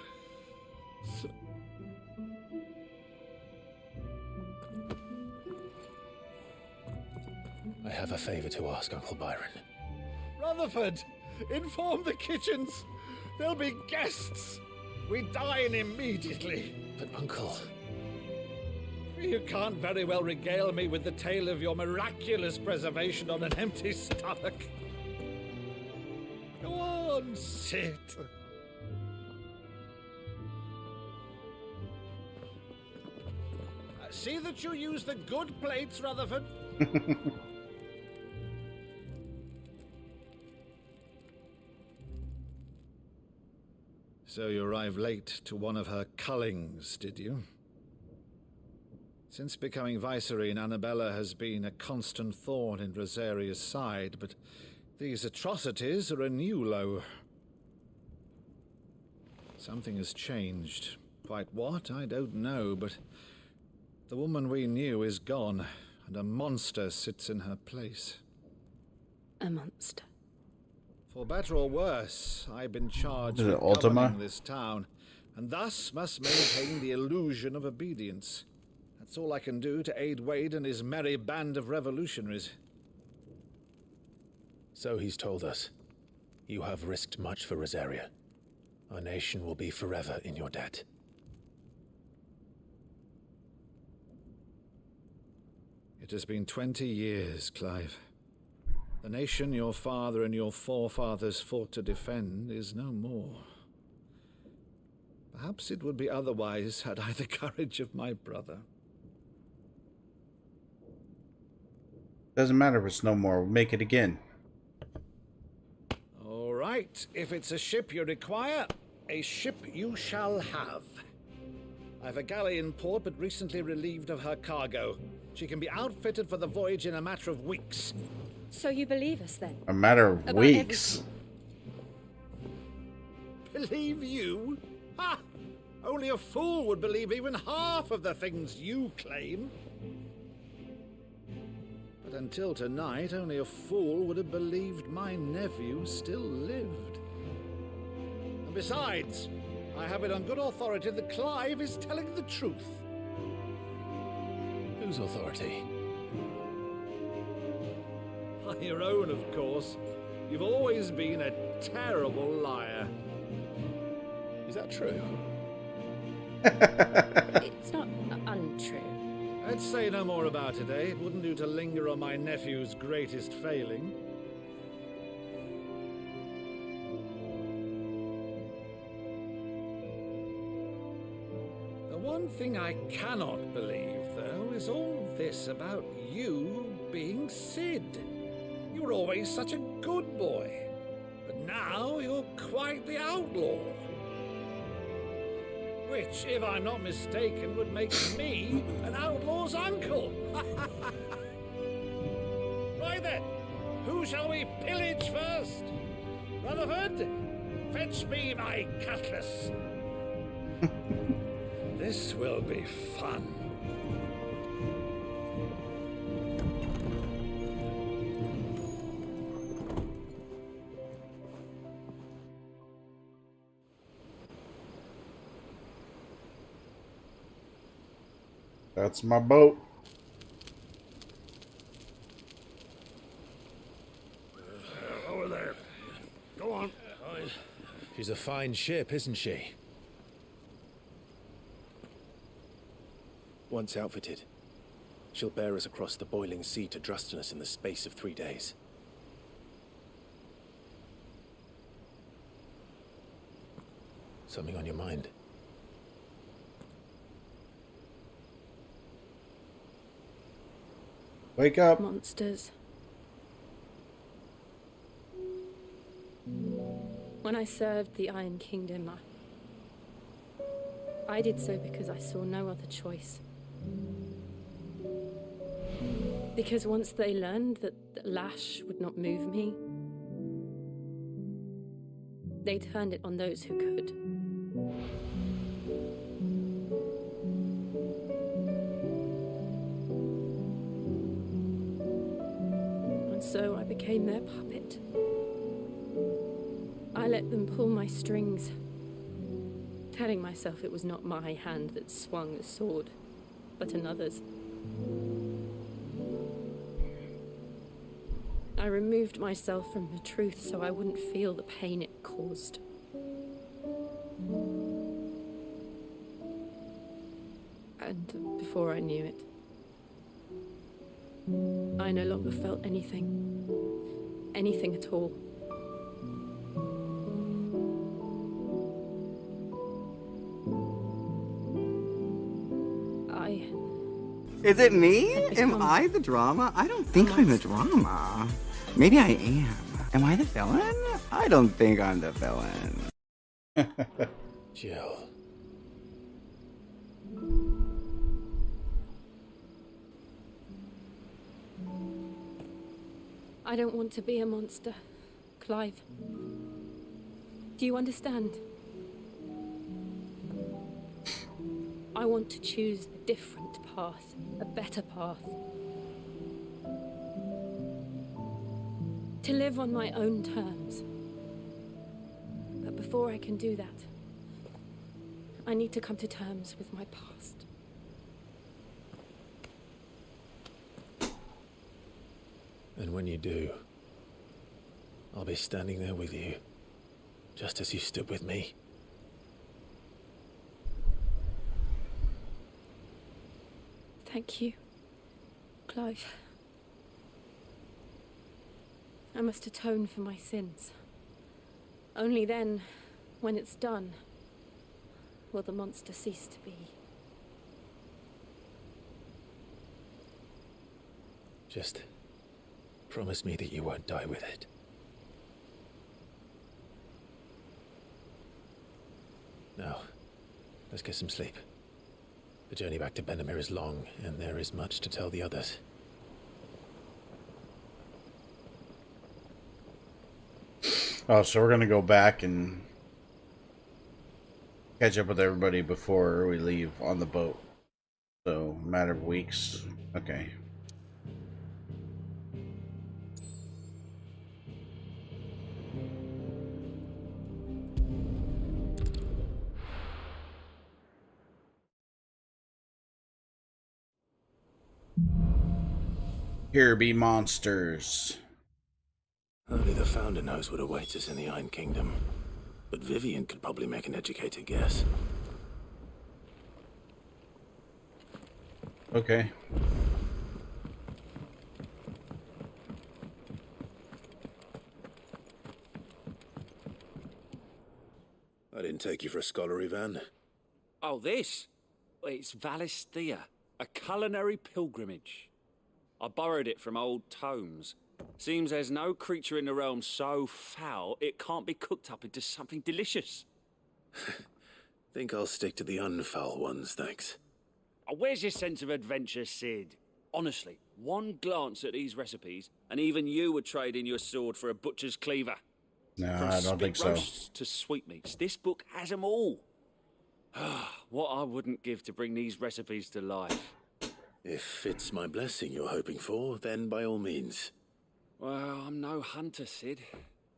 I have a favor to ask, Uncle Byron. Rutherford, inform the kitchens. There'll be guests. We dine immediately. But, Uncle... You can't very well regale me with the tale of your miraculous preservation on an empty stomach. Go on, sit. See that you use the good plates, Rutherford. So you arrived late to one of her cullings, did you? Since becoming Vicereine, Annabella has been a constant thorn in Rosaria's side, but these atrocities are a new low. Something has changed. Quite what, I don't know, but the woman we knew is gone, and a monster sits in her place. A monster? For better or worse, I've been charged Is it with Ultima? governing this town, and thus must maintain the illusion of obedience. That's all I can do to aid Wade and his merry band of revolutionaries. So he's told us. You have risked much for Rosaria. Our nation will be forever in your debt. It has been 20 years, Clive. The nation your father and your forefathers fought to defend is no more. Perhaps it would be otherwise had I the courage of my brother. Doesn't matter if it's no more. We'll make it again. All right. If it's a ship you require, a ship you shall have. I've a galley in port, but recently relieved of her cargo. She can be outfitted for the voyage in a matter of weeks. So you believe us, then? A matter of weeks. Believe you? Ha! Only a fool would believe even half of the things you claim. But until tonight, only a fool would have believed my nephew still lived. Besides, I have it on good authority that Clive is telling the truth. Whose authority? Your own, of course. You've always been a terrible liar. Is that true? It's not untrue. Let's say no more about it, eh? It wouldn't do to linger on my nephew's greatest failing. The one thing I cannot believe, though, is all this about you being Sid. You were always such a good boy, but now you're quite the outlaw. Which, if I'm not mistaken, would make me an outlaw's uncle. Right then, who shall we pillage first? Rutherford, fetch me my cutlass. This will be fun. That's my boat. Over there. Go on. She's a fine ship, isn't she? Once outfitted, she'll bear us across the boiling sea to Drustinus in the space of 3 days. Something on your mind? Wake up. Monsters. When I served the Iron Kingdom, I did so because I saw no other choice. Because once they learned that lash would not move me, they turned it on those who could. And so I became their puppet. I let them pull my strings, telling myself it was not my hand that swung the sword, but another's. I removed myself from the truth so I wouldn't feel the pain it caused. And before I knew it, I no longer felt anything. Anything at all. Is it me? Am I the drama? I don't think I'm the drama. Maybe I am. Am I the villain? I don't think I'm the villain. Jill. I don't want to be a monster, Clive. Do you understand? I want to choose a different path, a better path. To live on my own terms. But before I can do that, I need to come to terms with my past. And when you do, I'll be standing there with you, just as you stood with me. Thank you, Clive. I must atone for my sins. Only then, when it's done, will the monster cease to be. Just promise me that you won't die with it. Now, let's get some sleep. The journey back to Benamir is long, and there is much to tell the others. Oh, so we're gonna go back and catch up with everybody before we leave on the boat. So, a matter of weeks. Okay. Here be monsters. Only the Founder knows what awaits us in the Iron Kingdom. But Vivian could probably make an educated guess. Okay. I didn't take you for a scholar, Ivan. Oh, this? It's Valisthea, a culinary pilgrimage. I borrowed it from old tomes. Seems there's no creature in the realm so foul it can't be cooked up into something delicious. Think I'll stick to the unfoul ones, thanks. Oh, where's your sense of adventure, Sid? Honestly, one glance at these recipes, and even you would trade in your sword for a butcher's cleaver. No, From I don't think spit so. roasts to sweetmeats, this book has them all. What I wouldn't give to bring these recipes to life. If it's my blessing you're hoping for, then by all means. Well, I'm no hunter, Sid.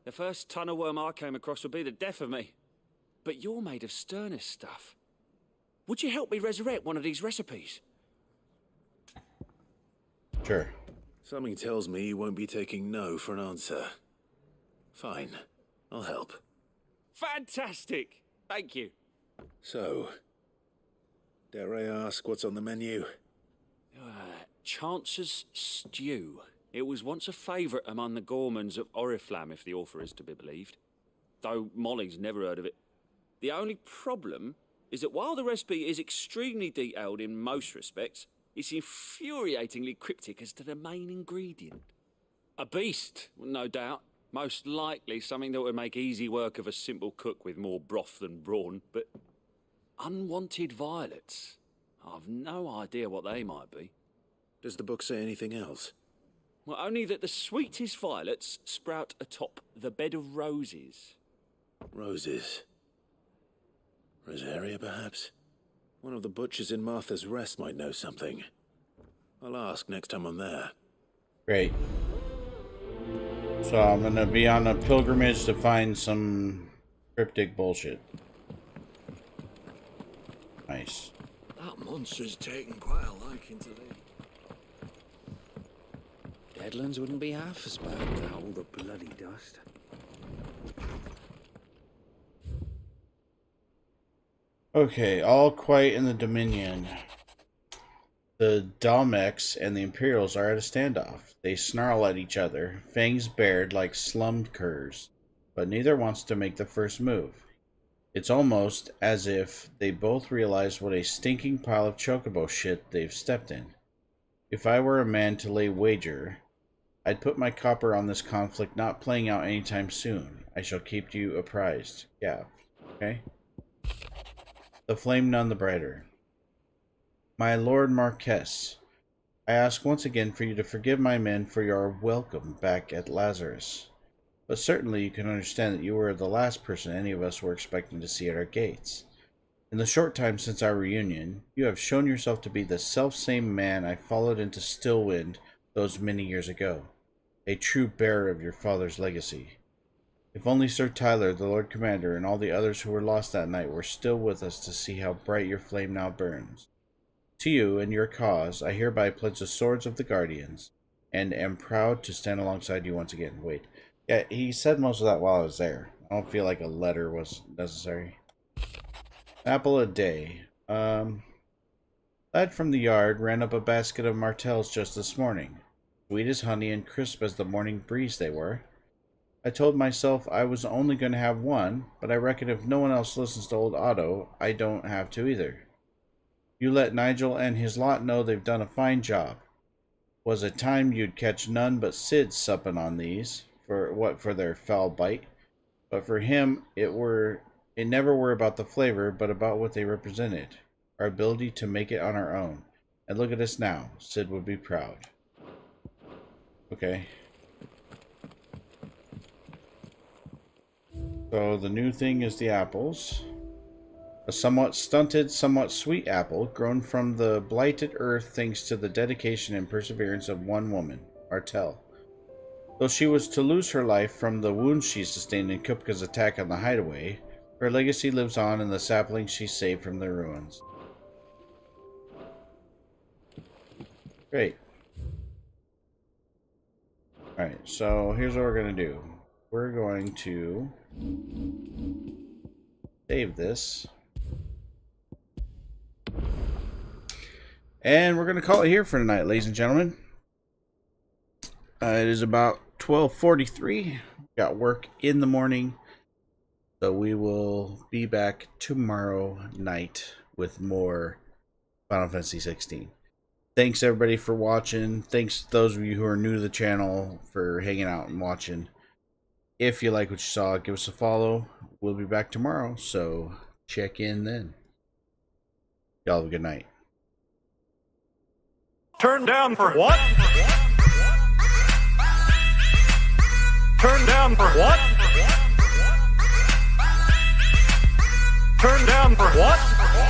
The first tunnel worm I came across would be the death of me. But you're made of sterner stuff. Would you help me resurrect one of these recipes? Sure. Something tells me you won't be taking no for an answer. Fine, I'll help. Fantastic! Thank you. So, dare I ask what's on the menu? Chance's Stew. It was once a favourite among the gourmands of Oriflamme, if the author is to be believed. Though Molly's never heard of it. The only problem is that while the recipe is extremely detailed in most respects, it's infuriatingly cryptic as to the main ingredient. A beast, no doubt. Most likely something that would make easy work of a simple cook with more broth than brawn, but unwanted violets. I've no idea what they might be. Does the book say anything else? Well, only that the sweetest violets sprout atop the bed of roses. Roses. Rosaria, perhaps? One of the butchers in Martha's Rest might know something. I'll ask next time I'm there. Great. So I'm gonna be on a pilgrimage to find some cryptic bullshit. Nice. That monster's taken quite a liking to thee. Deadlands wouldn't be half as bad without all the bloody dust. Okay, all quiet in the Dominion. The Dalmex and the Imperials are at a standoff. They snarl at each other, fangs bared like slummed curs, but neither wants to make the first move. It's almost as if they both realize what a stinking pile of chocobo shit they've stepped in. If I were a man to lay wager, I'd put my copper on this conflict not playing out anytime soon. I shall keep you apprised. Yeah. Okay? The flame none the brighter. My Lord Marquess, I ask once again for you to forgive my men for your welcome back at Lazarus. But certainly you can understand that you were the last person any of us were expecting to see at our gates. In the short time since our reunion, you have shown yourself to be the self-same man I followed into Stillwind those many years ago, a true bearer of your father's legacy. If only Sir Tyler, the Lord Commander, and all the others who were lost that night were still with us to see how bright your flame now burns. To you and your cause, I hereby pledge the swords of the Guardians, and am proud to stand alongside you once again. Wait. Yeah, he said most of that while I was there. I don't feel like a letter was necessary. Apple a day. Lad from the yard ran up a basket of martels just this morning. Sweet as honey and crisp as the morning breeze they were. I told myself I was only going to have one, but I reckon if no one else listens to old Otto, I don't have to either. You let Nigel and his lot know they've done a fine job. Was it time you'd catch none but Sid supping on these, for their foul bite, but for him it never were about the flavor, but about what they represented, our ability to make it on our own. And look at us now. Sid would be proud. Okay. So the new thing is the apples. A somewhat stunted, somewhat sweet apple, grown from the blighted earth thanks to the dedication and perseverance of one woman, Artel. Though she was to lose her life from the wounds she sustained in Kupka's attack on the hideaway, her legacy lives on in the saplings she saved from the ruins. Great. Alright, so here's what we're going to do. We're going to save this. And we're going to call it here for tonight, ladies and gentlemen. It is about 12:43. Got work in the morning. So we will be back tomorrow night with more Final Fantasy 16. Thanks everybody for watching. Thanks to those of you who are new to the channel for hanging out and watching. If you like what you saw, give us a follow. We'll be back tomorrow, so check in then. Y'all have a good night. Turn down for what? Turn down for what? Turn down for what?